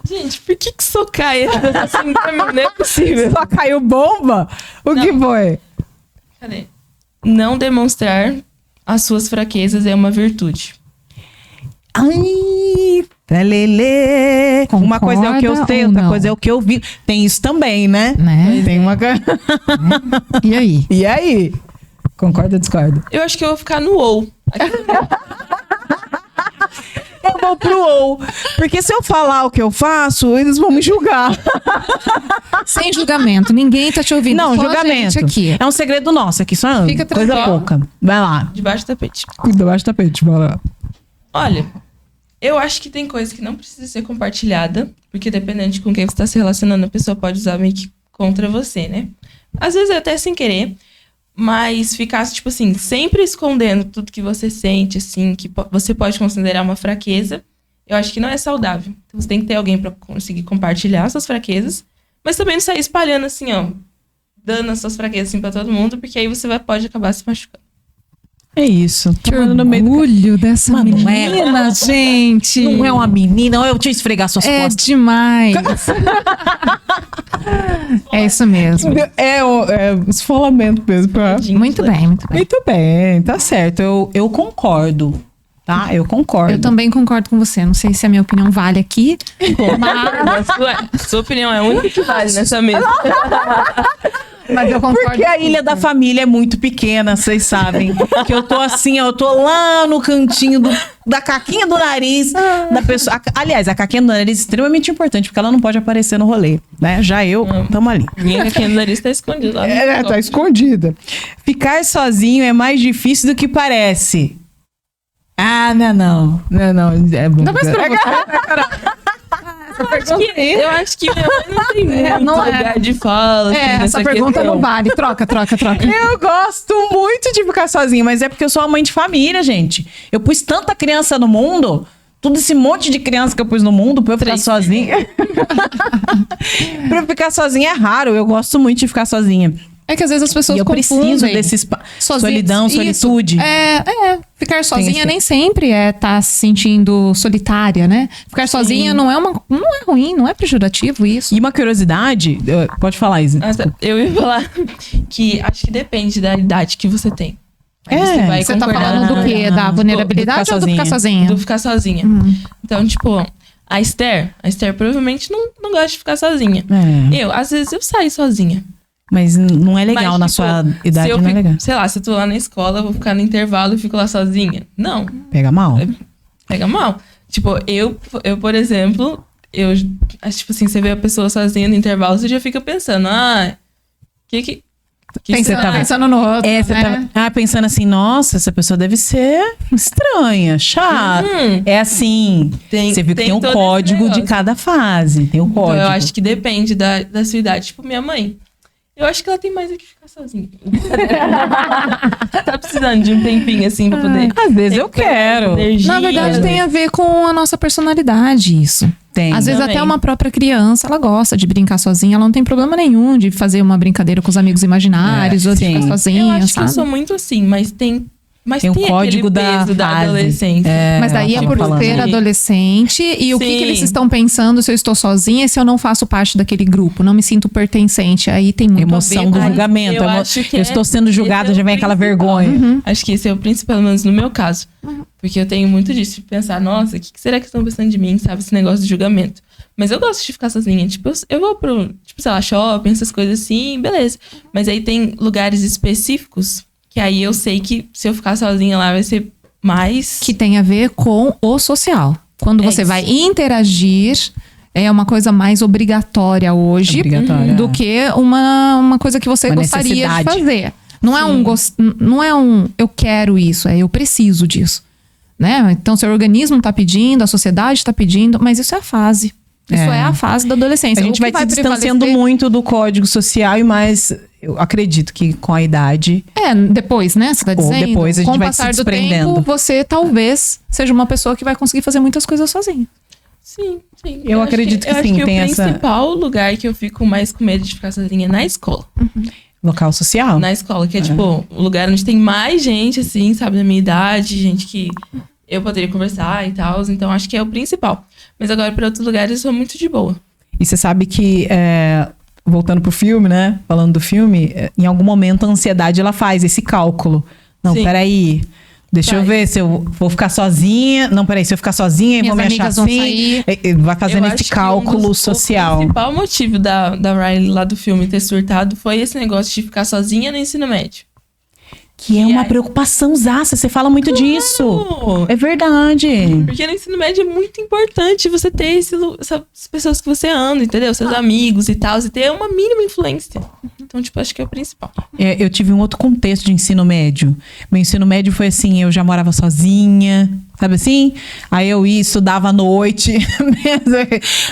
Gente, por que só cai assim pra mim? Não é possível. Só caiu bomba? O que foi? Cadê? Não demonstrar as suas fraquezas é uma virtude. Ai, lelê. Uma coisa é o que eu sei, outra coisa é o que eu vi. Tem isso também, né? Tem uma... E aí? E aí? Concorda ou discorda? Eu acho que eu vou ficar no ou. Eu vou pro ou. Porque se eu falar o que eu faço, eles vão me julgar. Sem julgamento. Ninguém tá te ouvindo. Não, só a julgamento. gente aqui. É um segredo nosso aqui, só Fica coisa tranquilo. pouca. Vai lá. Debaixo do tapete. Debaixo do tapete, vai lá. Olha, eu acho que tem coisa que não precisa ser compartilhada, porque dependendo de com quem você está se relacionando, a pessoa pode usar meio que contra você, né? Às vezes até sem querer, mas ficar, tipo assim, sempre escondendo tudo que você sente, assim, que você pode considerar uma fraqueza, eu acho que não é saudável. Então você tem que ter alguém para conseguir compartilhar suas fraquezas, mas também não sair espalhando assim, ó, dando as suas fraquezas assim pra todo mundo, porque aí você pode acabar se machucando. É isso. Que No meio do... orgulho dessa Mano, não é. menina, gente. Não é uma menina, não é eu te esfregar suas É costas. demais. É isso mesmo. É esfolamento mesmo. Muito bem, muito bem. Muito bem, tá certo. Eu concordo, tá? Eu concordo. Eu também concordo com você. Não sei se a minha opinião vale aqui, mas Sua opinião é a única que vale nessa mesa. eu concordo. Porque a ilha da família é muito pequena, vocês sabem. Que eu tô assim, eu tô lá no cantinho da caquinha do nariz da pessoa. Aliás, a caquinha do nariz é extremamente importante, porque ela não pode aparecer no rolê, né? Já eu, tamo ali. Minha caquinha do nariz tá escondida lá. Tá escondida. Ficar sozinho é mais difícil do que parece. Ah, não. É bom. Não vai se provocar. Eu acho que minha mãe não tem muito não é. lugar de fala. assim, Essa nessa pergunta questão. não vale. Troca. Eu gosto muito de ficar sozinha, mas é porque eu sou uma mãe de família, gente. Eu pus tanta criança no mundo, todo esse monte de criança que eu pus no mundo pra eu ficar sozinha. Pra eu ficar sozinha é raro, eu gosto muito de ficar sozinha. É que às vezes as pessoas E eu confundem. preciso desse solidão, Isso. solitude. Ficar sozinha esse- nem sempre é estar se sentindo solitária, né? Ficar sozinha não é ruim, não é pejorativo isso. E uma curiosidade, pode falar, Isa. Eu ia falar que acho que depende da idade que você tem. Aí Você tá falando do quê? Da vulnerabilidade ou do ficar sozinha? Do ficar sozinha. Então, tipo, a Esther provavelmente não gosta de ficar sozinha. Às vezes eu saio sozinha. Mas não é legal Mas, na tipo, sua se idade, eu não é fico- legal. Sei lá, se eu tô lá na escola, eu vou ficar no intervalo e fico lá sozinha. Não, Pega mal. pega mal. Tipo, eu por exemplo, eu, tipo assim, você vê a pessoa sozinha no intervalo, você já fica pensando, que você tá pensando no outro, você tá pensando assim, nossa, essa pessoa deve ser estranha, chata. É assim, você viu que tem um código de cada fase, tem um código. Então, eu acho que depende da sua idade. Tipo, minha mãe, eu acho que ela tem mais é que ficar sozinha. Tá precisando de um tempinho, assim, pra poder... Às vezes eu quero. Energia. Na verdade, tem a ver com a nossa personalidade, isso. Tem. Às vezes Também. até uma própria criança, ela gosta de brincar sozinha, ela não tem problema nenhum de fazer uma brincadeira com os amigos imaginários, ou de sim. ficar sozinha, Eu acho sabe? que eu sou muito assim, mas tem Tem um código aquele da peso da fase. adolescência. Mas daí é ela por tá falando. ser adolescente e o que Sim. eles estão pensando se eu estou sozinha e se eu não faço parte daquele grupo, não me sinto pertencente. Aí tem muito Emoção a ver do com... julgamento. eu acho que eu estou sendo julgada, esse é já o vem aquela principal. vergonha. Acho que esse é o principal, pelo menos no meu caso. Porque eu tenho muito disso, de pensar, nossa, o que será que estão pensando de mim, sabe? Esse negócio de julgamento. Mas eu gosto de ficar sozinha. Tipo, eu vou pro, tipo, sei lá, shopping, essas coisas assim, beleza. Mas aí tem lugares específicos que aí eu sei que se eu ficar sozinha lá vai ser mais... Que tem a ver com o social. Quando você isso. vai interagir, é uma coisa mais obrigatória hoje Obrigatória, do que uma coisa que você Uma gostaria de necessidade. fazer. Não é um eu quero isso, é eu preciso disso. Né? Então, seu organismo está pedindo, a sociedade está pedindo, mas isso é a fase. Isso é a fase da adolescência. A gente O que vai se distanciando prevalecer- muito do código social, mas eu acredito que com a idade... depois, né? Você tá Ou dizendo. depois a gente com o vai se passar do desprendendo. tempo, você talvez seja uma pessoa que vai conseguir fazer muitas coisas sozinha. Sim, sim. Eu acho acredito que eu sim, acho que tem o essa- principal lugar que eu fico mais com medo de ficar sozinha é na escola. Local social? Na escola, que é tipo o lugar onde tem mais gente, assim, sabe, da minha idade, gente que eu poderia conversar e tal. Então acho que é o principal. Mas agora, para outros lugares, eu sou muito de boa. E você sabe que, voltando pro filme, né? Falando do filme, em algum momento a ansiedade, ela faz esse cálculo. Não, Sim. peraí. Deixa eu Faz. ver se eu vou ficar sozinha. Não, peraí, se eu ficar sozinha, eu Minhas vou me achar amigas vão assim. sair. Vai fazendo Eu esse acho que cálculo social. O principal motivo da Riley lá do filme ter surtado foi esse negócio de ficar sozinha no ensino médio. Que é E uma aí- preocupação zaça. Você fala muito disso. É verdade. Porque no ensino médio é muito importante você ter essas pessoas que você anda, entendeu? Seus amigos e tal, e ter uma mínima influência. Então, tipo, acho que é o principal. Eu tive um outro contexto de ensino médio. Meu ensino médio foi assim, eu já morava sozinha, sabe assim? Aí eu ia, estudava à noite.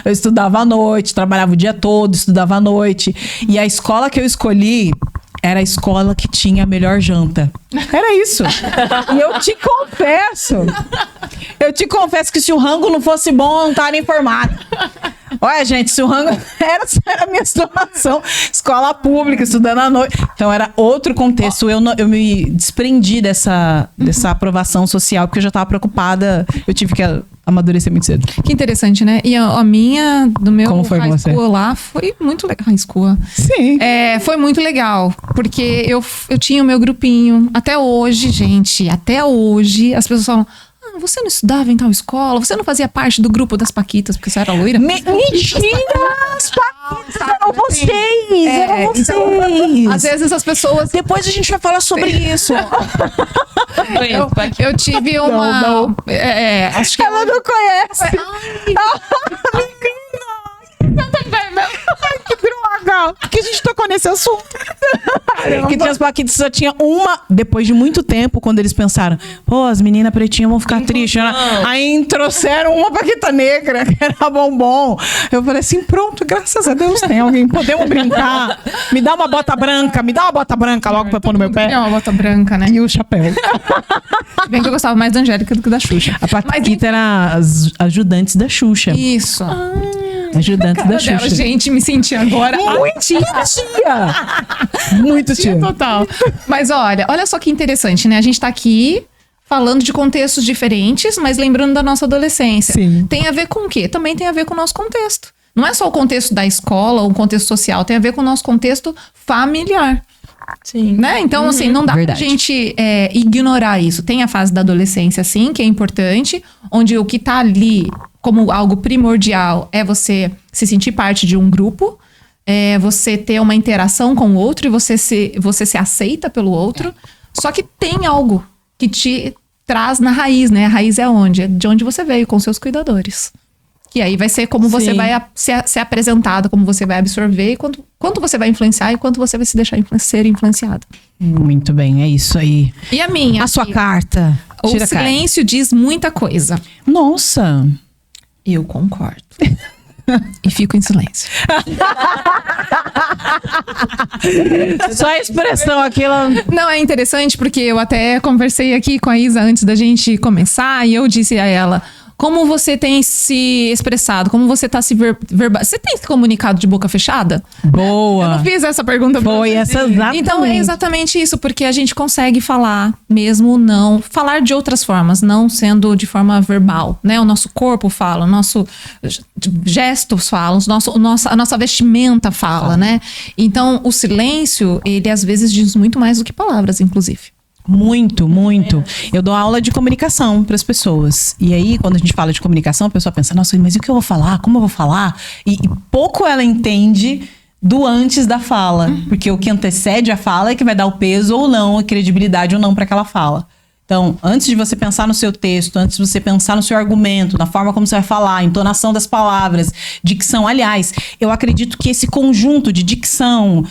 Eu estudava à noite, trabalhava o dia todo, estudava à noite. E a escola que eu escolhi era a escola que tinha a melhor janta. Era isso. E eu te confesso que se o rango não fosse bom, eu não estaria informada. Olha, gente, se o rango era a minha situação, escola pública, estudando à noite. Então era outro contexto. Eu me desprendi dessa aprovação social, porque eu já estava preocupada. Eu tive que amadurecer muito cedo. Que interessante, né? E a minha, do meu Como foi com high você? school lá, foi muito legal. High school. Sim. Foi muito legal, porque eu tinha o meu grupinho. Até hoje, gente, as pessoas falam: você não estudava em tal escola? Você não fazia parte do grupo das Paquitas, porque você era loira? Mentira! As Paquitas eram vocês! Eram vocês! Às vezes as pessoas... Depois a gente vai falar sobre isso. Conheço, Paquita. Eu tive uma... Não. Acho que Ela não conhece. Ai, que droga! Por que a gente tocou nesse assunto? Que tinha as Paquitas, só tinha uma. Depois de muito tempo, quando eles pensaram, pô, as meninas pretinhas vão ficar tristes, né? Aí trouxeram uma Paquita negra, que era bombom. Eu falei assim, pronto, graças a Deus tem alguém. Podemos brincar. Me dá uma bota branca logo pra pôr no meu pé. É uma bota branca, né? E o chapéu. Bem que eu gostava mais da Angélica do que da Xuxa. A Paquita era as ajudantes da Xuxa. Isso. Ajudantes da Dela, Xuxa. gente, me senti agora... Muito tia! Muito tia. Total. Mas olha só que interessante, né? A gente tá aqui falando de contextos diferentes, mas lembrando da nossa adolescência. Sim. Tem a ver com o quê? Também tem a ver com o nosso contexto. Não é só o contexto da escola ou o contexto social, tem a ver com o nosso contexto familiar. Sim. Né? Então, assim, não dá Verdade. pra gente ignorar isso. Tem a fase da adolescência, sim, que é importante, onde o que tá ali como algo primordial é você se sentir parte de um grupo, você ter uma interação com o outro e você se aceita pelo outro. Só que tem algo que te traz na raiz, né? A raiz é onde? É de onde você veio, com seus cuidadores. Que aí vai ser como você vai ser apresentado, como você vai absorver, e quanto você vai influenciar e quanto você vai se deixar ser influenciado. Muito bem, é isso aí. E a minha? A sua carta. O silêncio diz muita coisa. Nossa. Eu concordo. E fico em silêncio. Só a expressão aquela... Não, é interessante porque eu até conversei aqui com a Isa antes da gente começar e eu disse a ela... Como você tem se expressado? Como você tá se Você tem se comunicado de boca fechada? Boa. Eu não fiz essa pergunta pra Foi você. essa exatamente. Então é exatamente isso, porque a gente consegue falar, mesmo não... Falar de outras formas, não sendo de forma verbal, né? O nosso corpo fala, o nosso gestos falam, a nossa vestimenta fala, né? Então o silêncio, ele às vezes diz muito mais do que palavras, inclusive. Muito, muito. Eu dou aula de comunicação para as pessoas. E aí, quando a gente fala de comunicação, a pessoa pensa, nossa, mas o que eu vou falar? Como eu vou falar? E pouco ela entende do antes da fala. Porque o que antecede a fala é que vai dar o peso ou não, a credibilidade ou não para aquela fala. Então, antes de você pensar no seu texto, antes de você pensar no seu argumento, na forma como você vai falar, a entonação das palavras, dicção. Aliás, eu acredito que esse conjunto de dicção,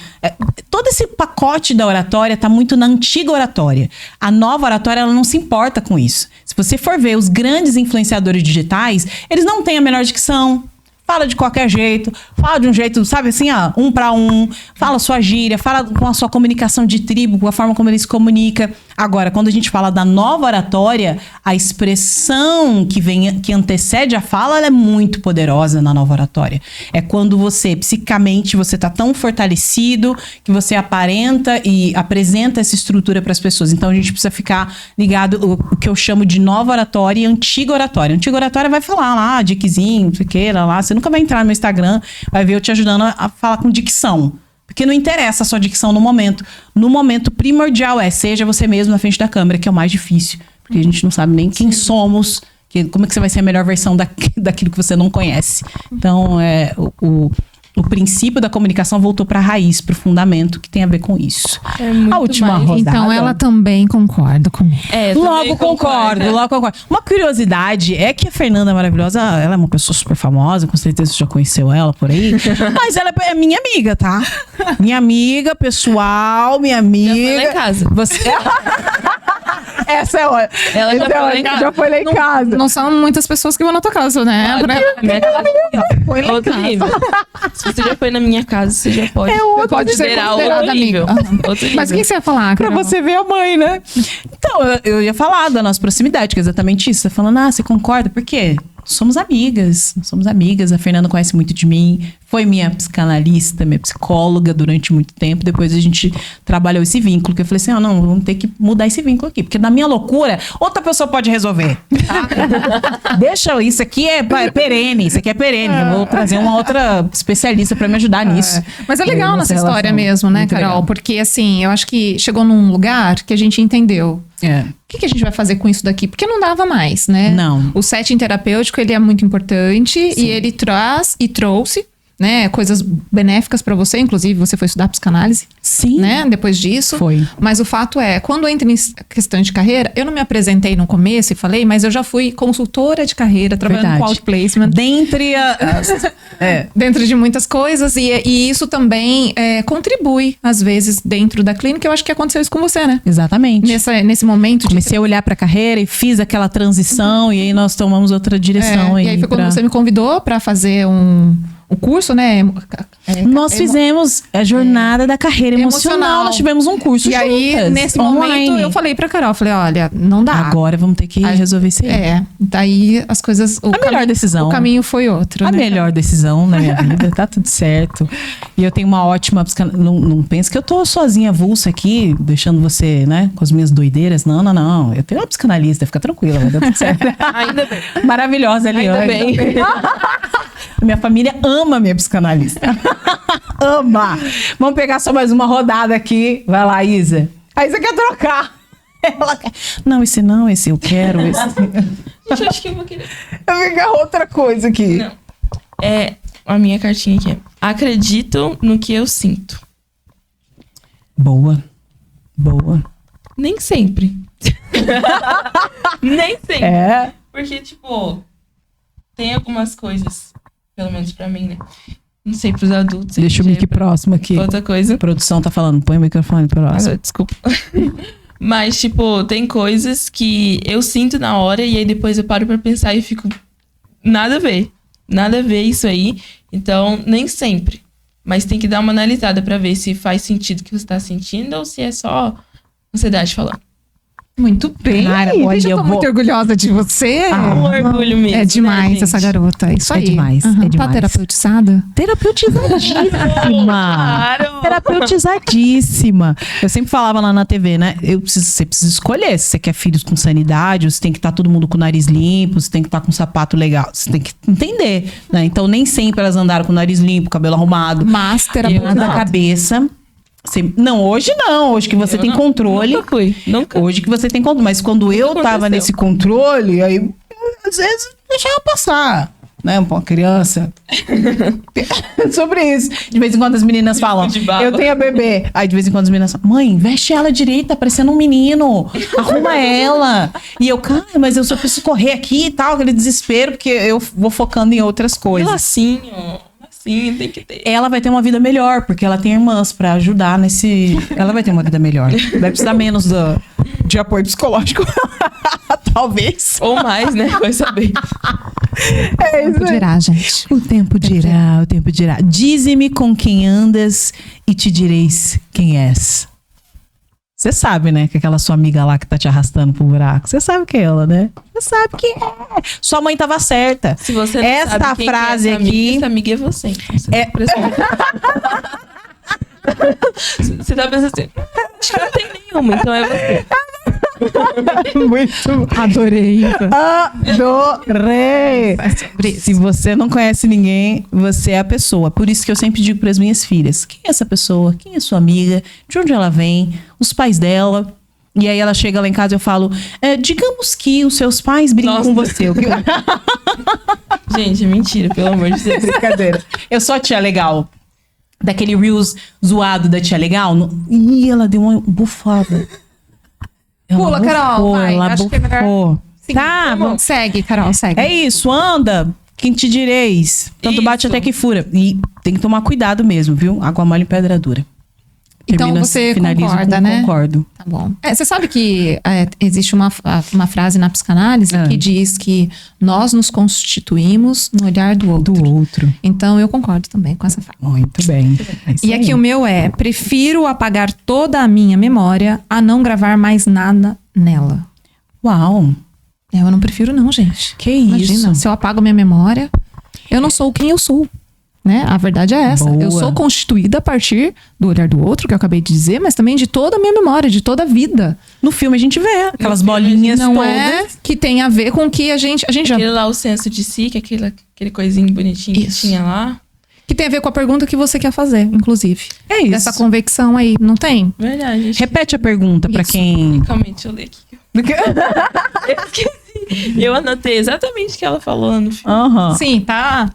todo esse pacote da oratória está muito na antiga oratória. A nova oratória, ela não se importa com isso. Se você for ver os grandes influenciadores digitais, eles não têm a melhor dicção. Fala de qualquer jeito, fala de um jeito, sabe assim, um para um, fala sua gíria, fala com a sua comunicação de tribo, com a forma como ele se comunica. Agora, quando a gente fala da nova oratória, a expressão que antecede a fala, ela é muito poderosa na nova oratória. É quando você, psicamente, você tá tão fortalecido que você aparenta e apresenta essa estrutura para as pessoas. Então, a gente precisa ficar ligado o que eu chamo de nova oratória e antiga oratória. Antiga oratória vai falar lá, diquezinho, não sei o que, lá. Você nunca vai entrar no meu Instagram, vai ver eu te ajudando a falar com dicção. Porque não interessa a sua dicção no momento. No momento primordial seja você mesmo na frente da câmera, que é o mais difícil. Porque a gente não sabe nem quem somos, como é que você vai ser a melhor versão daquilo que você não conhece. Então, o princípio da comunicação voltou para a raiz, para o fundamento, que tem a ver com isso. A última rodada... Então, ela também concorda comigo. Logo concordo. Uma curiosidade é que a Fernanda Maravilhosa, ela é uma pessoa super famosa, com certeza você já conheceu ela por aí, mas ela é minha amiga, tá? Minha amiga, pessoal, minha amiga. Já foi lá em casa. Você... Essa é ótima. Ela já foi lá em casa. Não são muitas pessoas que vão na tua casa, né? Foi lá em casa. Se você já foi na minha casa, você já pode, pode ser considerada amiga. Mas o que você ia falar, Carol? Pra você ver a mãe, né? Então, eu ia falar da nossa proximidade, que é exatamente isso. Você falando, você concorda? Por quê? Somos amigas. A Fernanda conhece muito de mim. Foi minha psicanalista, minha psicóloga durante muito tempo. Depois a gente trabalhou esse vínculo. Que eu falei assim, não, vamos ter que mudar esse vínculo aqui. Porque na minha loucura, outra pessoa pode resolver. Tá? Deixa, isso aqui é perene. Isso aqui é perene. Eu vou trazer uma outra especialista pra me ajudar nisso. Mas é legal nossa história mesmo, né, Carol? Legal. Porque assim, eu acho que chegou num lugar que a gente entendeu. O que a gente vai fazer com isso daqui? Porque não dava mais, né? Não. O setting terapêutico, ele é muito importante. Sim. E ele traz e trouxe, né, coisas benéficas pra você. Inclusive, você foi estudar psicanálise. Sim. Né? Depois disso. Foi. Mas o fato é, quando entra em questão de carreira, eu não me apresentei no começo e falei, mas eu já fui consultora de carreira, trabalhando com outplacement. Dentro de muitas coisas. E isso também contribui, às vezes, dentro da clínica. Eu acho que aconteceu isso com você, né? Exatamente. Nesse momento. Comecei a olhar pra carreira e fiz aquela transição. E aí nós tomamos outra direção. E aí foi quando você me convidou pra fazer o curso, né? Nós fizemos a jornada da carreira emocional. Nós tivemos um curso juntas. E aí, nesse momento, eu falei pra Carol, olha, não dá. Agora vamos ter que resolver isso aí. Daí as coisas... melhor decisão. O caminho foi outro, A melhor decisão da minha vida. Tá tudo certo. E eu tenho uma ótima... Não pense que eu tô sozinha, avulsa aqui, deixando você, né, com as minhas doideiras. Não. Eu tenho uma psicanalista, fica tranquila, vai dar tudo certo. Ainda bem. Maravilhosa, Eliane. Ainda bem. Minha família ama minha psicanalista. Ama. Vamos pegar só mais uma rodada aqui. Vai lá, Isa. Aí você quer trocar. Ela quer... Não, esse eu quero. Esse... Gente, eu acho que eu vou querer. Eu vou pegar outra coisa aqui. Não. A minha cartinha aqui. Acredito no que eu sinto. Boa. Nem sempre. Nem sempre. É. Porque, tipo... tem algumas coisas, pelo menos pra mim, né? Não sei pros adultos. Deixa o mic próximo aqui. Outra coisa. A produção tá falando, põe o microfone próximo. Desculpa. Mas, tipo, tem coisas que eu sinto na hora e aí depois eu paro pra pensar e fico... Nada a ver. Nada a ver isso aí. Então, nem sempre. Mas tem que dar uma analisada pra ver se faz sentido o que você tá sentindo ou se é só ansiedade falando. Muito bem. Cara, olha, eu tô muito orgulhosa de você. Um orgulho mesmo. É demais, né, essa garota. Isso aí. É demais, é Tá demais. terapeutizada? Terapeutizadíssima. Claro. Terapeutizadíssima. Eu sempre falava lá na TV, né? Você precisa escolher se você quer filhos com sanidade, ou se tem que estar todo mundo com o nariz limpo, se tem que estar com um sapato legal. Você tem que entender, né? Então, nem sempre elas andaram com o nariz limpo, cabelo arrumado. Mas terapeuta Da cabeça. Não, hoje não. Hoje que você tem controle. Nunca fui. Nunca. Hoje que você tem controle. Mas quando eu tava aconteceu. nesse controle, aí às vezes deixava passar. Né, uma criança. Sobre isso. De vez em quando as meninas falam, De baba. eu tenho a bebê. Aí de vez em quando as meninas falam, mãe, veste ela direita, parecendo um menino. Arruma ela. E eu, cara, mas eu só preciso correr aqui e tal, aquele desespero, porque eu vou focando em outras E coisas. lacinho. Lacinho, tem que ter. Ela vai ter uma vida melhor, porque ela tem irmãs pra ajudar nesse... Ela vai ter uma vida melhor. Vai precisar menos de apoio psicológico. Talvez. Ou mais, né? Vai saber. É isso aí. dirá, gente. O tempo dirá, o tempo dirá. Dize-me com quem andas e te direis quem és. Você sabe, né? Que aquela sua amiga lá que tá te arrastando pro buraco. Você sabe que é ela, né? Você sabe que é. Sua mãe tava certa. Se você não Essa sabe quem frase que é essa aqui... amiga, essa amiga é você. Então você É. tá pensando... Você tá pensando assim, acho que não tem nenhuma, então é você. Muito. Adorei isso. Adorei! Se você não conhece ninguém, você é a pessoa. Por isso que eu sempre digo para as minhas filhas: quem é essa pessoa? Quem é sua amiga? De onde ela vem? Os pais dela? E aí ela chega lá em casa e eu falo: digamos que os seus pais brincam Nossa. com você. Gente, é mentira, pelo amor de Deus. Brincadeira. Eu sou a tia legal. Daquele Reels zoado da tia legal. Ih, ela deu uma bufada. Ela Pula, Carol, vai. Ela Acho que é melhor bufou. seguir. Tá, vamos. Segue, Carol, segue. É isso, anda. Quem te direis? Tanto Isso. bate até que fura. E tem que tomar cuidado mesmo, viu? Água mole em pedra dura. Então você finalizo concorda, com né? Concordo. Tá bom. Você sabe que existe uma frase na psicanálise que diz que nós nos constituímos no olhar do outro. Do outro. Então eu concordo também com essa frase. Muito bem. É isso E aqui aí. o meu é: prefiro apagar toda a minha memória a não gravar mais nada nela. Uau. Eu não prefiro não, gente. Que Imagina, isso. se eu apago minha memória, eu não sou quem eu sou. Né? A verdade é essa. Boa. Eu sou constituída a partir do olhar do outro, que eu acabei de dizer, mas também de toda a minha memória, de toda a vida. No filme a gente vê aquelas No filme, bolinhas Não todas. é que tem a ver com que a gente já... Aquele lá, o senso de si, que é aquele coisinho bonitinho Isso. que tinha lá. Que tem a ver com a pergunta que você quer fazer, inclusive. É isso. Essa convicção aí, não tem? Verdade. Gente. Repete a pergunta pra Isso. quem... Calma aí, deixa eu ler aqui. Eu esqueci. Eu anotei exatamente o que ela falou no filme. Aham. Sim, tá.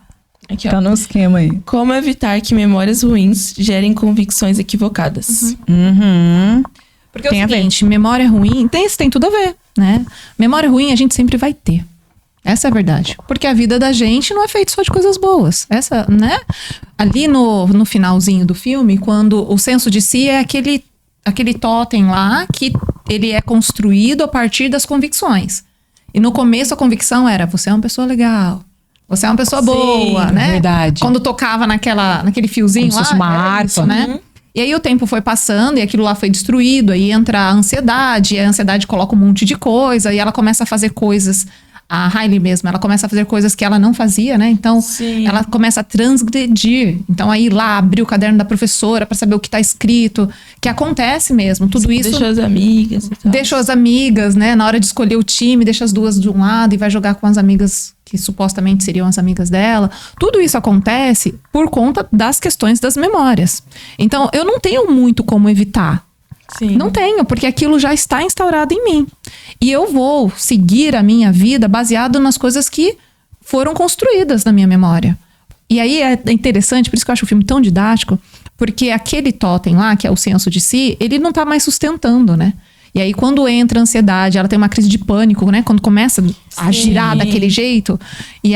Aqui, ó. Tá no esquema aí. Como evitar que memórias ruins gerem convicções equivocadas? Uhum. Porque Tem é a o ver. seguinte, memória ruim, tem tudo a ver, né? Memória ruim a gente sempre vai ter. Essa é a verdade. Porque a vida da gente não é feita só de coisas boas. Essa, né? Ali no finalzinho do filme, quando o senso de si é aquele totem lá que ele é construído a partir das convicções. E no começo a convicção era: você é uma pessoa legal. Você é uma pessoa Sim, boa, né? verdade. Quando tocava naquele fiozinho Como se lá, fosse uma era harpa. isso, né? Uhum. E aí o tempo foi passando e aquilo lá foi destruído, aí entra a ansiedade, e a ansiedade coloca um monte de coisa, e ela começa a fazer coisas, a Hailey mesmo, ela começa a fazer coisas que ela não fazia, né? Então, Sim. ela começa a transgredir. Então, aí lá, abrir o caderno da professora pra saber o que tá escrito, que acontece mesmo. Tudo isso Deixou as amigas e tal. deixa as amigas, né? Na hora de escolher o time, deixa as duas de um lado e vai jogar com as amigas que supostamente seriam as amigas dela. Tudo isso acontece por conta das questões das memórias. Então, eu não tenho muito como evitar. Sim. Não tenho, porque aquilo já está instaurado em mim. E eu vou seguir a minha vida baseado nas coisas que foram construídas na minha memória. E aí é interessante, por isso que eu acho o filme tão didático, porque aquele totem lá, que é o senso de si, ele não tá mais sustentando, né? E aí, quando entra a ansiedade, ela tem uma crise de pânico, né? Quando começa a girar daquele jeito. E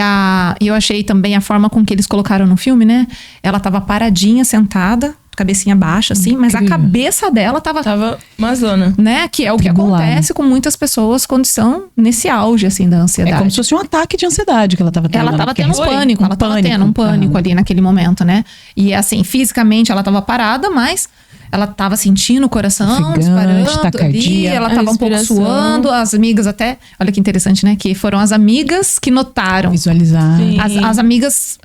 eu achei também a forma com que eles colocaram no filme, né? Ela tava paradinha, sentada, cabecinha baixa, assim, mas a cabeça dela tava uma zona. Né? Que é o que acontece com muitas pessoas quando estão nesse auge, assim, da ansiedade. É como se fosse um ataque de ansiedade que ela tava tendo. Ela tava tendo pânico, ela tava tendo um pânico ali naquele momento, né? E assim, fisicamente ela tava parada, mas ela tava sentindo o coração disparando ali, ela tava um pouco suando, as amigas até, olha que interessante, né? Que foram as amigas que notaram. Visualizar. As amigas,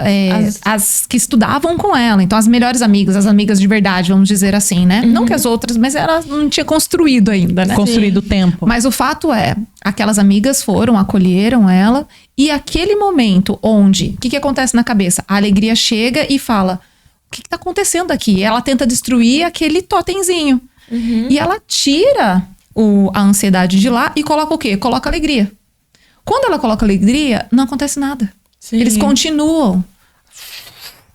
as que estudavam com ela. Então, as melhores amigas, as amigas de verdade, vamos dizer assim, né? Não que as outras, mas ela não tinha construído ainda, né? Construído o tempo. Mas o fato é, aquelas amigas foram, acolheram ela. E aquele momento onde, o que acontece na cabeça? A alegria chega e fala... O que tá acontecendo aqui? Ela tenta destruir aquele totemzinho. E ela tira a ansiedade de lá e coloca o quê? Coloca alegria. Quando ela coloca alegria, não acontece nada. Sim. Eles continuam. O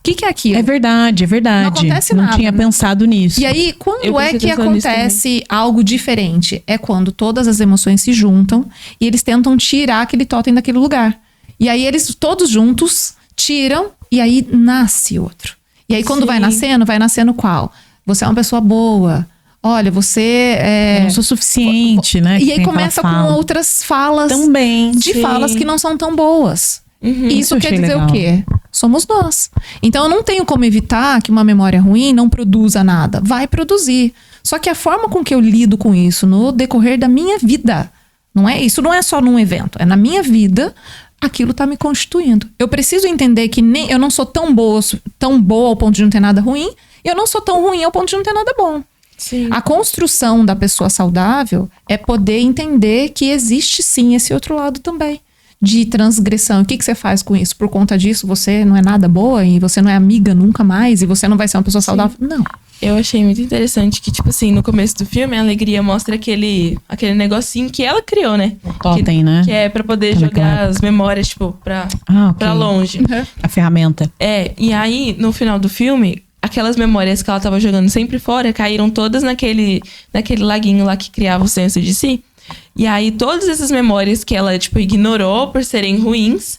que é aquilo? É verdade. Não acontece nada. Não tinha pensado nisso. E aí, quando é que acontece algo diferente? É quando todas as emoções se juntam e eles tentam tirar aquele totem daquele lugar. E aí, eles todos juntos tiram e aí nasce outro. E aí, quando vai nascendo qual? Você é uma pessoa boa. Olha, você é... Eu não sou suficiente, né? E aí começa com outras falas. Também. De falas que não são tão boas. Isso quer dizer o quê? Somos nós. Então, eu não tenho como evitar que uma memória ruim não produza nada. Vai produzir. Só que a forma com que eu lido com isso no decorrer da minha vida, não é? Isso não é só num evento. É na minha vida... Aquilo tá me constituindo. Eu preciso entender que eu não sou tão boa ao ponto de não ter nada ruim, e eu não sou tão ruim ao ponto de não ter nada bom. Sim. A construção da pessoa saudável é poder entender que existe sim esse outro lado também. De transgressão. O que você faz com isso? Por conta disso, você não é nada boa e você não é amiga nunca mais e você não vai ser uma pessoa saudável? Não. Eu achei muito interessante que, tipo assim, no começo do filme, a Alegria mostra aquele negocinho que ela criou, né? O totem, né? Que é pra poder jogar as memórias, tipo, pra longe. A ferramenta. E aí, no final do filme, aquelas memórias que ela tava jogando sempre fora, caíram todas naquele laguinho lá que criava o senso de si. E aí, todas essas memórias que ela, tipo, ignorou por serem ruins,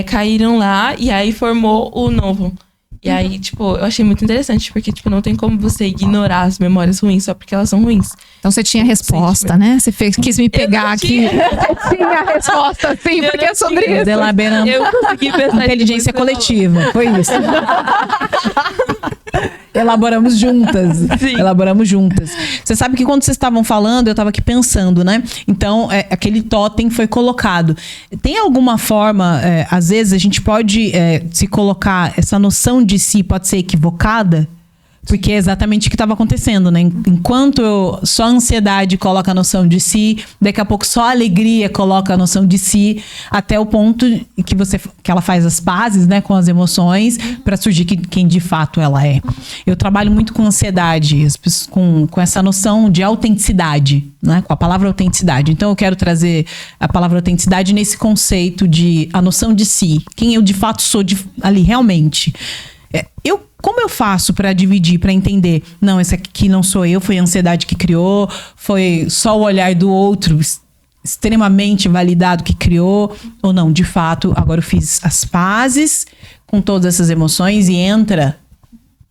caíram lá e aí formou o novo. E aí, tipo, eu achei muito interessante, porque, tipo, não tem como você ignorar as memórias ruins só porque elas são ruins. Então você tinha a resposta, né? Você quis me pegar aqui. Você tinha a resposta, sim, porque é sobre isso. Eu consegui pensar. Inteligência coletiva, foi isso. Elaboramos juntas. Sim. Elaboramos juntas. Você sabe que quando vocês estavam falando, eu estava aqui pensando, né? Então, aquele totem foi colocado. Tem alguma forma, às vezes, a gente pode se colocar, essa noção de si pode ser equivocada? Porque é exatamente o que estava acontecendo, né? Enquanto só a ansiedade coloca a noção de si, daqui a pouco só a alegria coloca a noção de si, até o ponto que ela faz as pazes, né, com as emoções, para surgir quem de fato ela é. Eu trabalho muito com ansiedade, com essa noção de autenticidade, né? Com a palavra autenticidade. Então eu quero trazer a palavra autenticidade nesse conceito de a noção de si, quem eu de fato sou ali realmente. Como eu faço para dividir, para entender? Não, esse aqui não sou eu, foi a ansiedade que criou, foi só o olhar do outro extremamente validado que criou, ou não, de fato, agora eu fiz as pazes com todas essas emoções e entra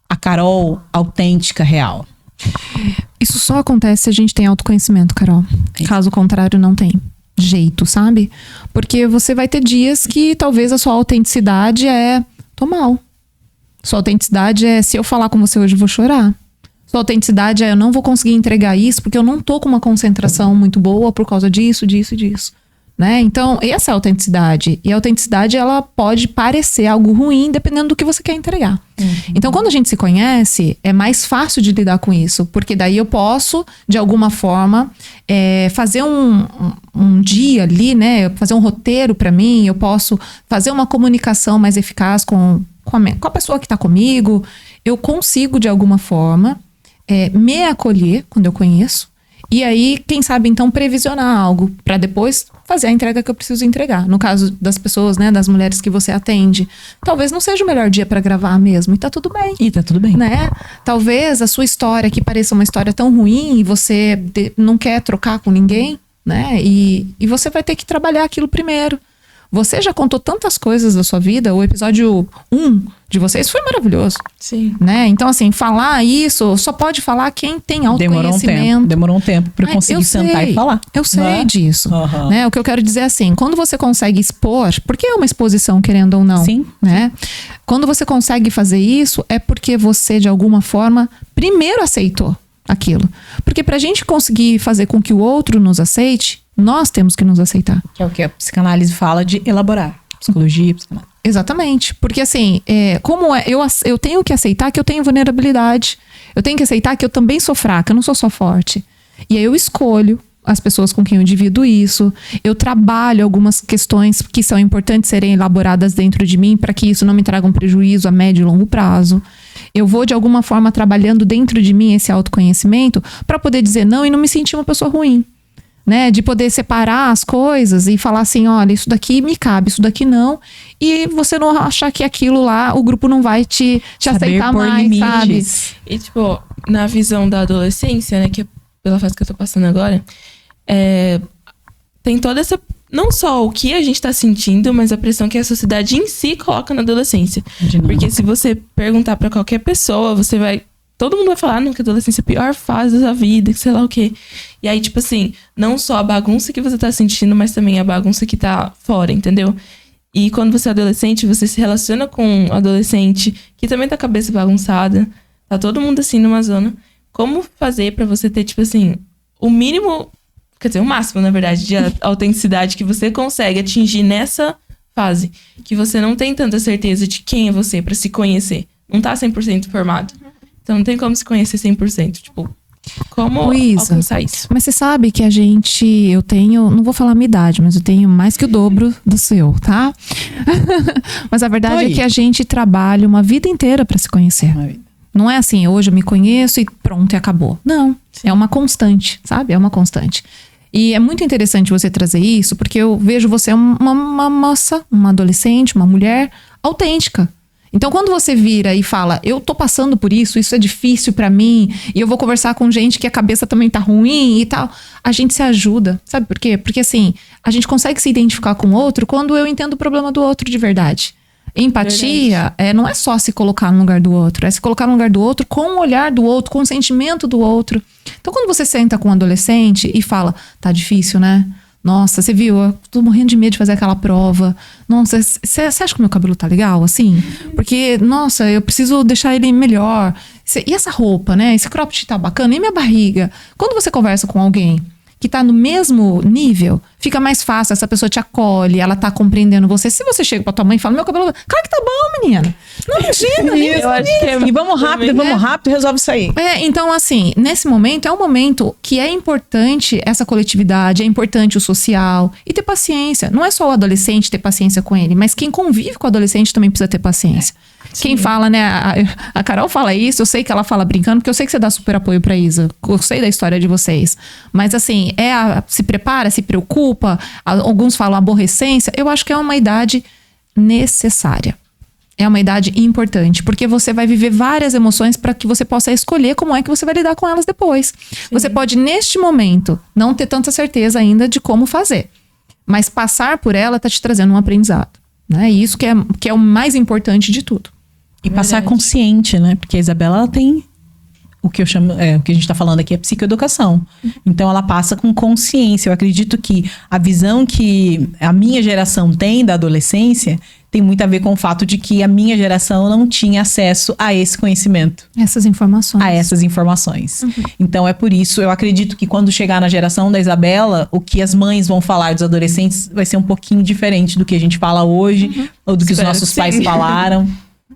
a Carol autêntica, real. Isso só acontece se a gente tem autoconhecimento, Carol. Caso contrário, não tem jeito, sabe? Porque você vai ter dias que talvez a sua autenticidade tô mal. Sua autenticidade se eu falar com você hoje, eu vou chorar. Sua autenticidade eu não vou conseguir entregar isso porque eu não tô com uma concentração muito boa por causa disso, né? Então, essa é a autenticidade. E a autenticidade, ela pode parecer algo ruim dependendo do que você quer entregar. Então, quando a gente se conhece, é mais fácil de lidar com isso. Porque daí eu posso, de alguma forma, fazer um dia ali, né? Fazer um roteiro pra mim. Eu posso fazer uma comunicação mais eficaz com a pessoa que tá comigo. Eu consigo, de alguma forma, me acolher quando eu conheço. E aí, quem sabe, então, previsionar algo para depois fazer a entrega que eu preciso entregar. No caso das pessoas, né, das mulheres que você atende, talvez não seja o melhor dia para gravar mesmo, e tá tudo bem. E tá tudo bem. Né? Talvez a sua história, que pareça uma história tão ruim, e você não quer trocar com ninguém, né? E você vai ter que trabalhar aquilo primeiro. Você já contou tantas coisas da sua vida, o episódio 1 de vocês foi maravilhoso. Sim. Né? Então, assim, falar isso, só pode falar quem tem autoconhecimento. Demorou um tempo pra eu conseguir sentar e falar. Eu sei disso. Né? O que eu quero dizer é assim, quando você consegue expor, porque é uma exposição, querendo ou não. Sim. Né? Quando você consegue fazer isso, é porque você, de alguma forma, primeiro aceitou aquilo. Porque pra gente conseguir fazer com que o outro nos aceite, nós temos que nos aceitar. Que é o que a psicanálise fala de elaborar. Psicologia, psicanálise. Exatamente. Porque assim, eu tenho que aceitar que eu tenho vulnerabilidade. Eu tenho que aceitar que eu também sou fraca, eu não sou só forte. E aí eu escolho as pessoas com quem eu divido isso. Eu trabalho algumas questões que são importantes serem elaboradas dentro de mim para que isso não me traga um prejuízo a médio e longo prazo. Eu vou, de alguma forma, trabalhando dentro de mim esse autoconhecimento para poder dizer não e não me sentir uma pessoa ruim. Né, de poder separar as coisas e falar assim, olha, isso daqui me cabe, isso daqui não, e você não achar que aquilo lá, o grupo não vai te aceitar mais, limites. Sabe? E tipo, na visão da adolescência, né, que é pela fase que eu tô passando agora, tem toda essa, não só o que a gente tá sentindo, mas a pressão que a sociedade em si coloca na adolescência. Porque se você perguntar pra qualquer pessoa, todo mundo vai falar, não, que a adolescência é a pior fase da vida, que sei lá o quê. E aí, tipo assim, não só a bagunça que você tá sentindo, mas também a bagunça que tá fora, entendeu? E quando você é adolescente, você se relaciona com um adolescente que também tá com a cabeça bagunçada. Tá todo mundo assim numa zona. Como fazer pra você ter, tipo assim, o mínimo, quer dizer, o máximo, na verdade, de autenticidade que você consegue atingir nessa fase. Que você não tem tanta certeza de quem é você pra se conhecer. Não tá 100% formado. Então não tem como se conhecer 100%. Tipo, como alcançar isso? Mas você sabe que eu tenho, não vou falar a minha idade, mas eu tenho mais que o dobro do seu, tá? Mas a verdade é que a gente trabalha uma vida inteira pra se conhecer. Não é assim, hoje eu me conheço e pronto, e acabou. Não, é uma constante, sabe? É uma constante. E é muito interessante você trazer isso, porque eu vejo você uma moça, uma adolescente, uma mulher autêntica. Então, quando você vira e fala, eu tô passando por isso é difícil pra mim, e eu vou conversar com gente que a cabeça também tá ruim e tal, a gente se ajuda. Sabe por quê? Porque assim, a gente consegue se identificar com o outro quando eu entendo o problema do outro de verdade. Empatia não é só se colocar no lugar do outro, é se colocar no lugar do outro com o olhar do outro, com o sentimento do outro. Então, quando você senta com um adolescente e fala, tá difícil, né? Nossa, você viu? Eu tô morrendo de medo de fazer aquela prova. Nossa, você acha que o meu cabelo tá legal, assim? Porque, nossa, eu preciso deixar ele melhor. E essa roupa, né? Esse cropped tá bacana. E minha barriga? Quando você conversa com alguém que tá no mesmo nível, fica mais fácil, essa pessoa te acolhe, ela tá compreendendo você. Se você chega pra tua mãe e fala, meu cabelo... Claro que tá bom, menina. Não imagina. Eu acho que e vamos rápido, resolve isso aí. Então, assim, nesse momento, é um momento que é importante essa coletividade, é importante o social e ter paciência. Não é só o adolescente ter paciência com ele, mas quem convive com o adolescente também precisa ter paciência. Quem fala, né? A Carol fala isso, eu sei que ela fala brincando, porque eu sei que você dá super apoio pra Isa. Eu sei da história de vocês. Mas assim, se prepara, se preocupa, alguns falam aborrecência. Eu acho que é uma idade necessária. É uma idade importante, porque você vai viver várias emoções para que você possa escolher como é que você vai lidar com elas depois. Sim. Você pode, neste momento, não ter tanta certeza ainda de como fazer. Mas passar por ela tá te trazendo um aprendizado. Né? E isso que é o mais importante de tudo. E passar consciente, né? Porque a Isabela, ela tem o que eu chamo, o que a gente tá falando aqui é psicoeducação. Então ela passa com consciência. Eu acredito que a visão que a minha geração tem da adolescência tem muito a ver com o fato de que a minha geração não tinha acesso a esse conhecimento. Essas informações. Então é por isso, eu acredito que quando chegar na geração da Isabela, o que as mães vão falar dos adolescentes vai ser um pouquinho diferente do que a gente fala hoje, ou do que os nossos pais falaram.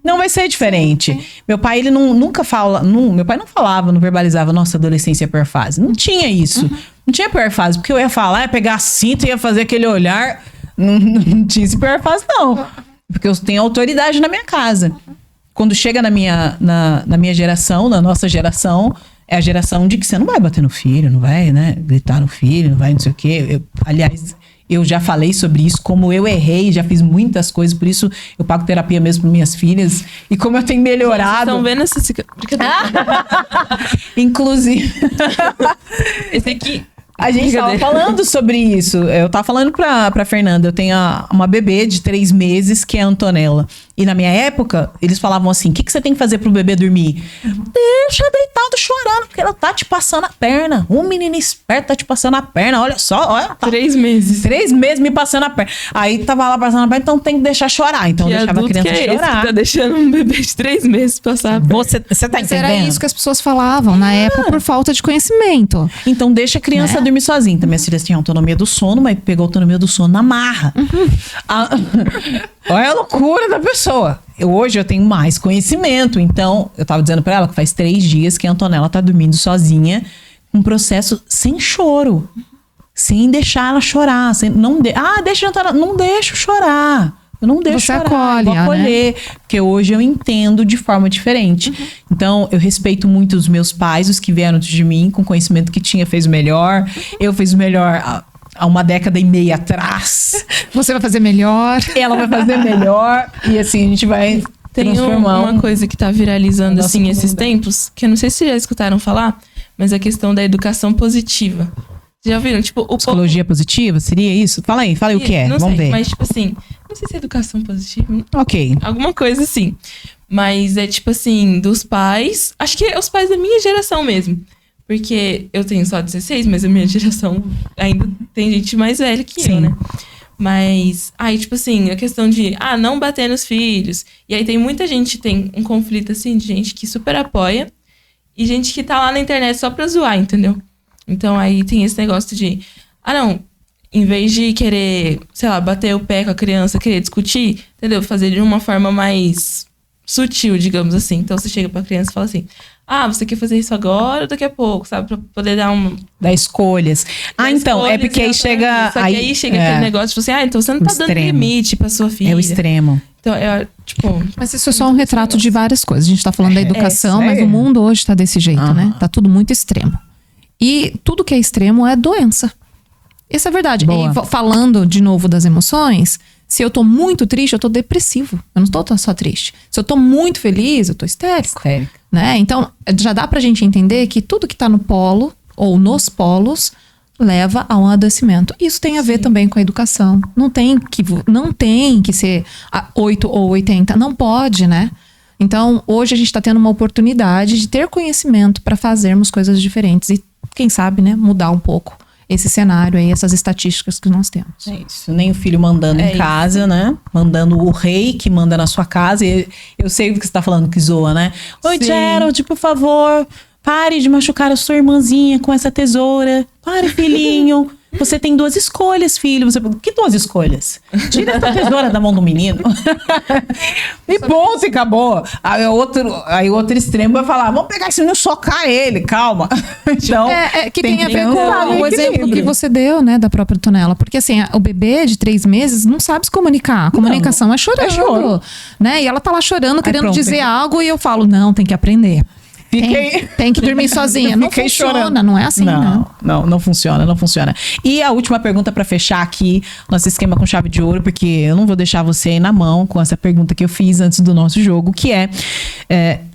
Não vai ser diferente. Sim. Meu pai, ele nunca fala... meu pai não falava, não verbalizava, nossa, adolescência é a pior fase. Não tinha isso. Não tinha pior fase. Porque eu ia falar, ia pegar a cinta e ia fazer aquele olhar. Não tinha esse pior fase, não. Porque eu tenho autoridade na minha casa. Quando chega na minha geração, na nossa geração, é a geração de que você não vai bater no filho, não vai, né, gritar no filho, não vai não sei o quê. Aliás, eu já falei sobre isso, como eu errei, já fiz muitas coisas, por isso eu pago terapia mesmo para minhas filhas. E como eu tenho melhorado... Vocês estão vendo essa cicatriz? Inclusive... Esse aqui... A gente tava falando sobre isso. Eu tava falando pra Fernanda, eu tenho uma bebê de 3 meses, que é a Antonella. E na minha época, eles falavam assim, o que você tem que fazer pro bebê dormir? Deixa deitado chorando, porque ela tá te passando a perna. Um menino esperto tá te passando a perna, olha só. Olha, tá 3 meses. 3 meses me passando a perna. Aí tava lá passando a perna, então tem que deixar chorar. Então eu deixava a criança chorar. Esse que tá deixando um bebê de 3 meses passar a perna. Você tá entendendo? Era isso que as pessoas falavam na época por falta de conhecimento. Então deixa a criança dormir sozinha. Então minhas filhas tinham autonomia do sono, mas pegou a autonomia do sono na marra. Olha a loucura da pessoa. Hoje eu tenho mais conhecimento. Então, eu tava dizendo pra ela que faz 3 dias que a Antonella tá dormindo sozinha. Um processo sem choro. Sem deixar ela chorar. deixa a Antonella. Não deixo chorar. Eu não deixo chorar. Acolhe, vou acolher. Né? Porque hoje eu entendo de forma diferente. Então, eu respeito muito os meus pais, os que vieram antes de mim, com conhecimento que tinha, fez o melhor. Eu fiz o melhor... há 1,5 décadas atrás. Você vai fazer melhor. Ela vai fazer melhor. E assim, a gente vai transformar. Tem uma coisa que tá viralizando, assim, esses tempos, que eu não sei se já escutaram falar, mas a questão da educação positiva. Já viram? Tipo, psicologia positiva? Seria isso? Fala aí o que é. Vamos ver. Mas, tipo assim, não sei se é educação positiva. Ok. Alguma coisa assim. Mas é tipo assim, dos pais. Acho que é os pais da minha geração mesmo. Porque eu tenho só 16, mas a minha geração ainda tem gente mais velha que eu, né? Mas, aí, tipo assim, a questão de, não bater nos filhos. E aí tem muita gente, tem um conflito, assim, de gente que super apoia e gente que tá lá na internet só pra zoar, entendeu? Então, aí tem esse negócio de, não, em vez de querer, sei lá, bater o pé com a criança, querer discutir, entendeu? Fazer de uma forma mais sutil, digamos assim. Então, você chega pra criança e fala assim... você quer fazer isso agora ou daqui a pouco, sabe? Pra poder dar Dar escolhas. Então, é porque aí chega... Só que aí chega aquele negócio, tipo assim, então você não tá dando limite pra sua filha. É o extremo. Então, tipo... Mas isso é só um retrato de várias coisas. A gente tá falando da educação, mas o mundo hoje tá desse jeito, né? Tá tudo muito extremo. E tudo que é extremo é doença. Isso é verdade. E falando de novo das emoções... Se eu tô muito triste, eu tô depressivo. Eu não tô só triste. Se eu tô muito feliz, eu tô histérico. Né? Então, já dá pra gente entender que tudo que tá no polo, ou nos polos, leva a um adoecimento. Isso tem a ver também com a educação. Não tem que ser 8 ou 80. Não pode, né? Então, hoje a gente tá tendo uma oportunidade de ter conhecimento para fazermos coisas diferentes. E, quem sabe, né, mudar um pouco esse cenário aí, essas estatísticas que nós temos. É isso, nem o filho mandando em casa, né? Mandando o rei que manda na sua casa. E eu sei o que você tá falando, que zoa, né? Oi, Gerald, por favor, pare de machucar a sua irmãzinha com essa tesoura. Pare, filhinho. Você tem 2 escolhas, filho. Que 2 escolhas? Tira essa tesoura da mão do menino. E ponto, e acabou. Aí o outro extremo vai falar, vamos pegar esse menino e socar ele, calma. Então, que tem a ver com o exemplo que você deu, né, da própria Antonella. Porque assim, o bebê de 3 meses não sabe se comunicar. A comunicação é chorando. Choro. Né? E ela tá lá chorando, querendo dizer algo, e eu falo, não, tem que aprender. Tem que dormir sozinha. Não funciona, chorando. Não é assim, não funciona. E a última pergunta para fechar aqui nosso esquema com chave de ouro, porque eu não vou deixar você aí na mão com essa pergunta que eu fiz antes do nosso jogo, que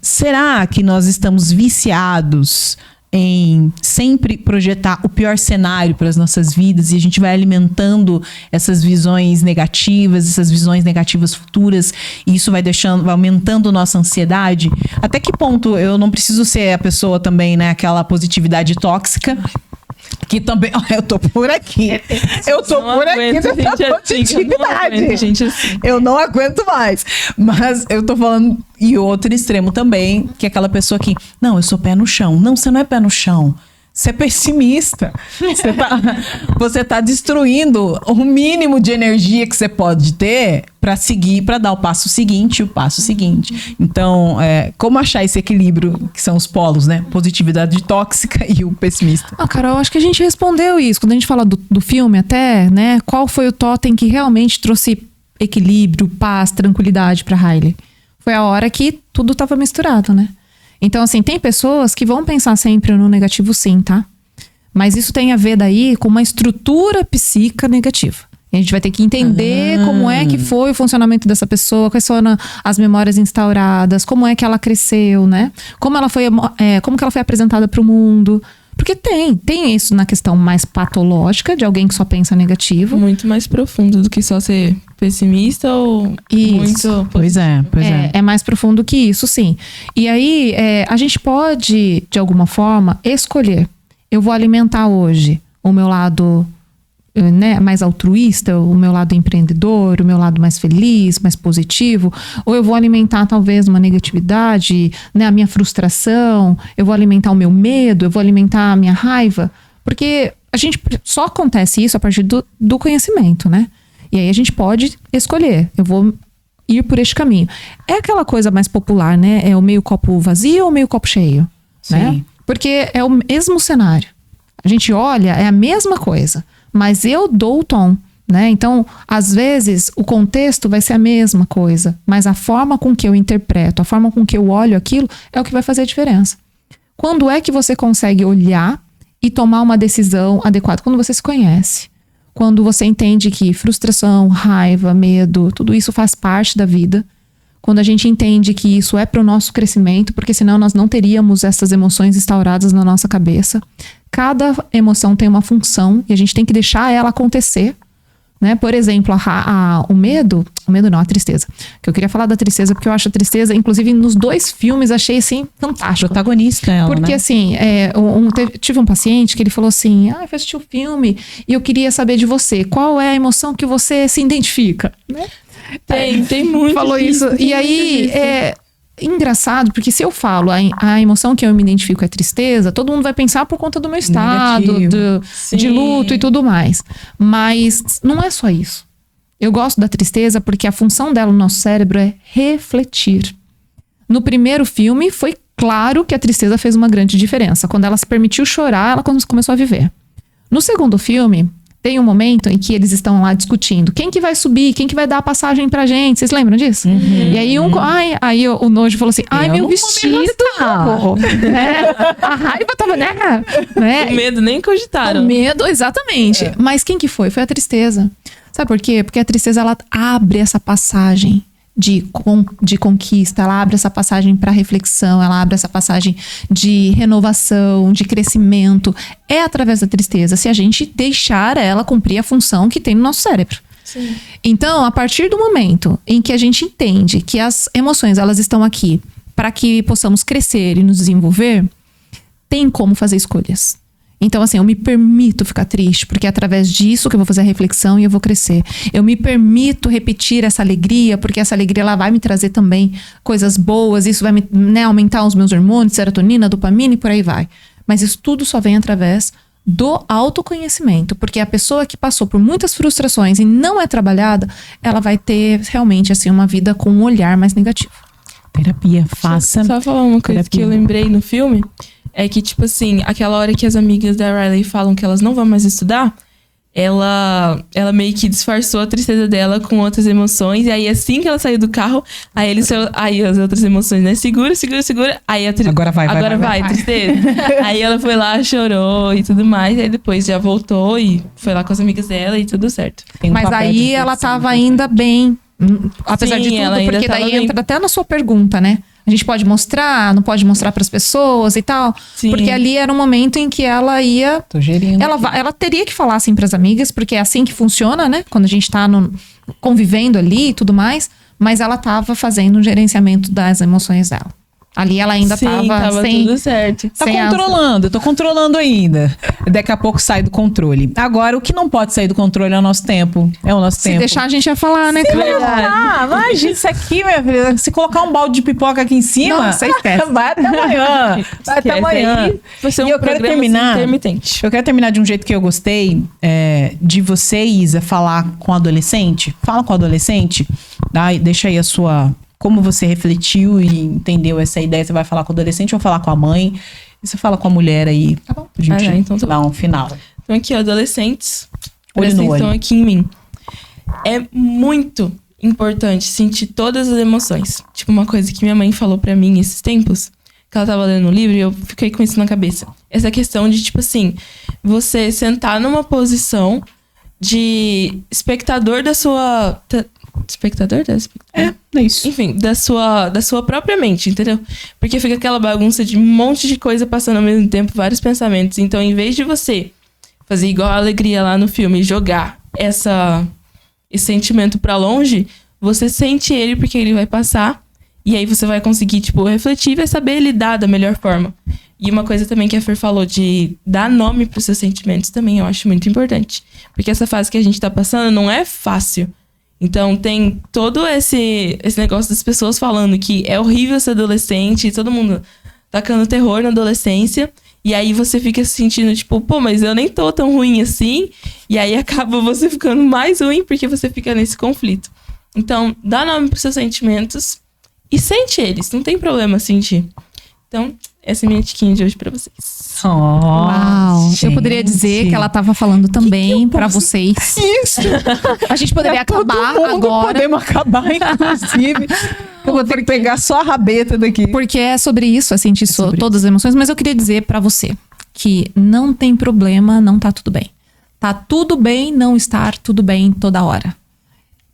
será que nós estamos viciados em sempre projetar o pior cenário para as nossas vidas e a gente vai alimentando essas visões negativas futuras, e isso vai aumentando nossa ansiedade? Até que ponto eu não preciso ser a pessoa também, né, aquela positividade tóxica, que também, eu tô por aqui. Eu tô por aqui nessa positividade. Eu não aguento mais. Mas eu tô falando, e outro extremo também, que é aquela pessoa que, não, eu sou pé no chão. Não, você não é pé no chão. Você é pessimista. Você tá destruindo o mínimo de energia que você pode ter para seguir, para dar o passo seguinte. Então, como achar esse equilíbrio, que são os polos, né? Positividade tóxica e o pessimista. Carol, acho que a gente respondeu isso. Quando a gente fala do filme até, né? Qual foi o totem que realmente trouxe equilíbrio, paz, tranquilidade para Riley? Foi a hora que tudo estava misturado, né? Então, assim, tem pessoas que vão pensar sempre no negativo sim, tá? Mas isso tem a ver daí com uma estrutura psíquica negativa. E a gente vai ter que entender como é que foi o funcionamento dessa pessoa, quais foram as memórias instauradas, como é que ela cresceu, né? Como que ela foi apresentada para o mundo. Porque tem isso na questão mais patológica, de alguém que só pensa negativo. Muito mais profundo do que só ser pessimista ou isso. muito... Pois é. É mais profundo que isso, sim. E aí, a gente pode, de alguma forma, escolher. Eu vou alimentar hoje o meu lado, né, mais altruísta, o meu lado empreendedor, o meu lado mais feliz, mais positivo, ou eu vou alimentar talvez uma negatividade, né, a minha frustração, eu vou alimentar o meu medo, eu vou alimentar a minha raiva, porque a gente só acontece isso a partir do conhecimento, né? E aí a gente pode escolher, eu vou ir por este caminho. É aquela coisa mais popular, né? É o meio copo vazio ou meio copo cheio, né? Porque é o mesmo cenário. A gente olha, é a mesma coisa, mas eu dou o tom, né? Então, às vezes, o contexto vai ser a mesma coisa, mas a forma com que eu interpreto, a forma com que eu olho aquilo é o que vai fazer a diferença. Quando é que você consegue olhar e tomar uma decisão adequada? Quando você se conhece. Quando você entende que frustração, raiva, medo, tudo isso faz parte da vida. Quando a gente entende que isso é para o nosso crescimento, porque senão nós não teríamos essas emoções instauradas na nossa cabeça. Cada emoção tem uma função e a gente tem que deixar ela acontecer, né? Por exemplo, o medo não, a tristeza. Que eu queria falar da tristeza porque eu acho a tristeza, inclusive nos 2 filmes, achei assim fantástico. Protagonista ela, porque né? assim, tive um paciente que ele falou assim, eu assisti o filme e eu queria saber de você, qual é a emoção que você se identifica, né? Tem muito. Falou isso. E aí, é engraçado, porque se eu falo a emoção que eu me identifico é tristeza, todo mundo vai pensar por conta do meu estado, de luto e tudo mais. Mas não é só isso. Eu gosto da tristeza porque a função dela no nosso cérebro é refletir. No primeiro filme, foi claro que a tristeza fez uma grande diferença. Quando ela se permitiu chorar, ela começou a viver. No segundo filme, tem um momento em que eles estão lá discutindo quem que vai subir, quem que vai dar a passagem pra gente. Vocês lembram disso? E aí aí o Nojo falou assim, meu vestido. Né? A raiva tava, né? O medo nem cogitaram. O medo, exatamente. Mas quem que foi? Foi a tristeza. Sabe por quê? Porque a tristeza, ela abre essa passagem de conquista, ela abre essa passagem para reflexão, ela abre essa passagem de renovação, de crescimento. É através da tristeza, se a gente deixar ela cumprir a função que tem no nosso cérebro. Sim. Então, a partir do momento em que a gente entende que as emoções, elas estão aqui para que possamos crescer e nos desenvolver, tem como fazer escolhas. Então, assim, eu me permito ficar triste, porque é através disso que eu vou fazer a reflexão e eu vou crescer. Eu me permito repetir essa alegria, porque essa alegria ela vai me trazer também coisas boas, isso vai me, né, aumentar os meus hormônios, serotonina, dopamina e por aí vai. Mas isso tudo só vem através do autoconhecimento, porque a pessoa que passou por muitas frustrações e não é trabalhada, ela vai ter realmente, assim, uma vida com um olhar mais negativo. Terapia, faça. Só falar uma coisa que eu lembrei no filme. É que, tipo assim, aquela hora que as amigas da Riley falam que elas não vão mais estudar, ela meio que disfarçou a tristeza dela com outras emoções. E aí, assim que ela saiu do carro, aí as outras emoções, né? Segura. Aí Agora vai, tristeza. Aí ela foi lá, chorou e tudo mais. Aí depois já voltou e foi lá com as amigas dela e tudo certo. Mas aí ela tava ainda bem, apesar de tudo, porque daí entra até na sua pergunta, né? A gente pode mostrar, não pode mostrar para as pessoas e tal. Sim. Porque ali era um momento em que ela ia... Tô gerindo. Ela teria que falar assim para as amigas, porque é assim que funciona, né? Quando a gente tá convivendo ali e tudo mais. Mas ela tava fazendo um gerenciamento das emoções dela. Ali ela ainda tava sem... tudo certo. Tá controlando, eu tô controlando ainda. Daqui a pouco sai do controle. Agora, o que não pode sair do controle é o nosso tempo. É o nosso tempo. Se deixar, a gente ia falar, né? Imagina isso aqui, minha filha. Se colocar um balde de pipoca aqui em cima... Nossa, esquece. Vai até amanhã. Vai até amanhã. Vai ser um programa intermitente. Eu quero terminar de um jeito que eu gostei de você, Isa, falar com adolescente. Fala com adolescente. Deixa aí a sua... Como você refletiu e entendeu essa ideia? Você vai falar com o adolescente ou falar com a mãe? E você fala com a mulher aí. Tá bom. A gente então dá um final. Então aqui, adolescentes. Olho no olho. Estão aqui em mim. É muito importante sentir todas as emoções. Tipo, uma coisa que minha mãe falou pra mim esses tempos. que ela tava lendo no livro e eu fiquei com isso na cabeça. Essa questão de, tipo assim, você sentar numa posição de espectador da sua... Espectador? É isso. Enfim, da sua própria mente, entendeu? Porque fica aquela bagunça de um monte de coisa passando ao mesmo tempo, vários pensamentos. Então, em vez de você fazer igual a Alegria lá no filme, jogar esse sentimento pra longe, você sente ele porque ele vai passar. E aí você vai conseguir, tipo, refletir e vai saber lidar da melhor forma. E uma coisa também que a Fer falou de dar nome pros seus sentimentos também, eu acho muito importante. Porque essa fase que a gente tá passando não é fácil. Então tem todo esse negócio das pessoas falando que é horrível ser adolescente, todo mundo tacando terror na adolescência. E aí você fica se sentindo, tipo, pô, mas eu nem tô tão ruim assim. E aí acaba você ficando mais ruim porque você fica nesse conflito. Então, dá nome pros seus sentimentos e sente eles, não tem problema sentir. Então, essa é a minha diquinha de hoje pra vocês. Uau! Gente. Eu poderia dizer que ela tava falando também pra vocês. Isso! A gente poderia acabar agora. Podemos acabar, inclusive. Eu vou ter que pegar só a rabeta daqui. Porque é sobre isso, sentir todas as emoções. Mas eu queria dizer pra você que não tem problema, não tá tudo bem. Tá tudo bem não estar tudo bem toda hora.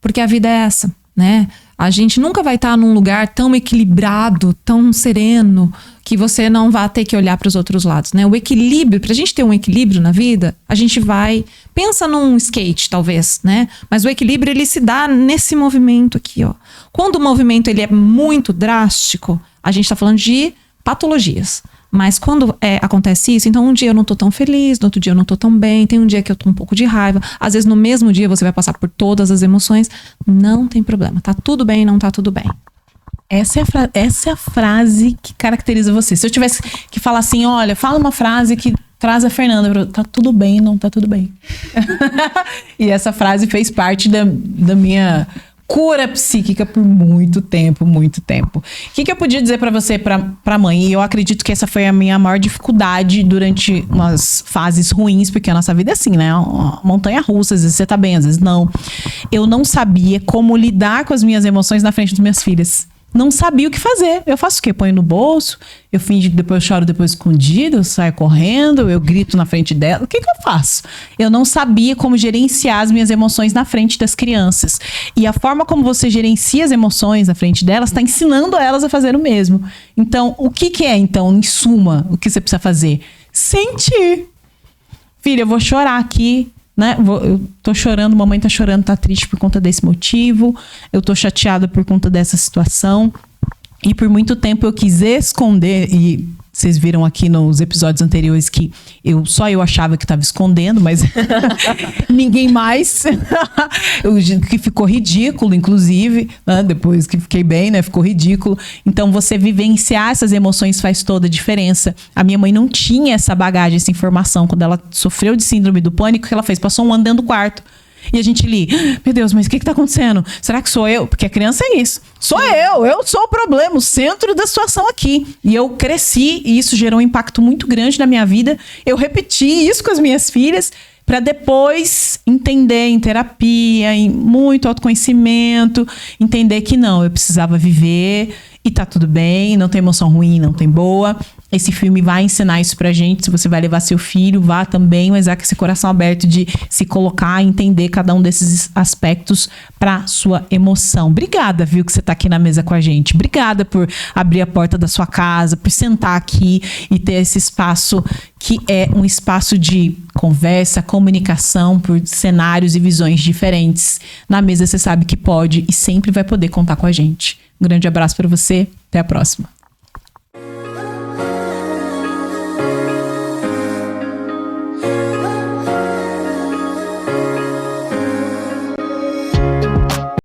Porque a vida é essa, né? A gente nunca vai estar num lugar tão equilibrado, tão sereno, que você não vai ter que olhar para os outros lados, né? O equilíbrio, pra gente ter um equilíbrio na vida, a gente vai... Pensa num skate, talvez, né? Mas o equilíbrio, ele se dá nesse movimento aqui, ó. Quando o movimento, ele é muito drástico, a gente tá falando de patologias. Mas quando acontece isso, então um dia eu não tô tão feliz, no outro dia eu não tô tão bem, tem um dia que eu tô um pouco de raiva. Às vezes no mesmo dia você vai passar por todas as emoções. Não tem problema, tá tudo bem, não tá tudo bem. Essa é a frase que caracteriza você. Se eu tivesse que falar assim, olha, fala uma frase que traz a Fernanda, tá tudo bem, não tá tudo bem. E essa frase fez parte da minha... cura psíquica por muito tempo, muito tempo. O que eu podia dizer pra você, pra mãe? E eu acredito que essa foi a minha maior dificuldade durante umas fases ruins, porque a nossa vida é assim, né? Uma montanha russa, às vezes você tá bem, às vezes não. Eu não sabia como lidar com as minhas emoções na frente das minhas filhas. Não sabia o que fazer. Eu faço o quê? Ponho no bolso, eu finjo que depois eu choro depois escondido, eu saio correndo, eu grito na frente dela. O que eu faço? Eu não sabia como gerenciar as minhas emoções na frente das crianças. E a forma como você gerencia as emoções na frente delas está ensinando elas a fazer o mesmo. Então, o que é, então, em suma, o que você precisa fazer? Sentir. Filha, eu vou chorar aqui. Né? Eu tô chorando, mamãe tá chorando, tá triste por conta desse motivo, eu tô chateada por conta dessa situação, e por muito tempo eu quis esconder, e vocês viram aqui nos episódios anteriores que só eu achava que estava escondendo, mas ninguém mais, que ficou ridículo, inclusive, né? Depois que fiquei bem, né? Ficou ridículo. Então, você vivenciar essas emoções faz toda a diferença. A minha mãe não tinha essa bagagem, essa informação. Quando ela sofreu de síndrome do pânico, o que ela fez? Passou um ano dentro do quarto. E a gente ali, meu Deus, mas o que tá acontecendo? Será que sou eu? Porque a criança é isso. Sou eu sou o problema, o centro da situação aqui. E eu cresci e isso gerou um impacto muito grande na minha vida. Eu repeti isso com as minhas filhas para depois entender em terapia, em muito autoconhecimento, entender que não, eu precisava viver e tá tudo bem, não tem emoção ruim, não tem boa. Esse filme vai ensinar isso pra gente. Se você vai levar seu filho, vá também, mas há com esse coração aberto de se colocar e entender cada um desses aspectos pra sua emoção. Obrigada, viu, que você tá aqui na mesa com a gente. Obrigada por abrir a porta da sua casa, por sentar aqui e ter esse espaço que é um espaço de conversa, comunicação por cenários e visões diferentes. Na mesa você sabe que pode e sempre vai poder contar com a gente. Um grande abraço pra você. Até a próxima.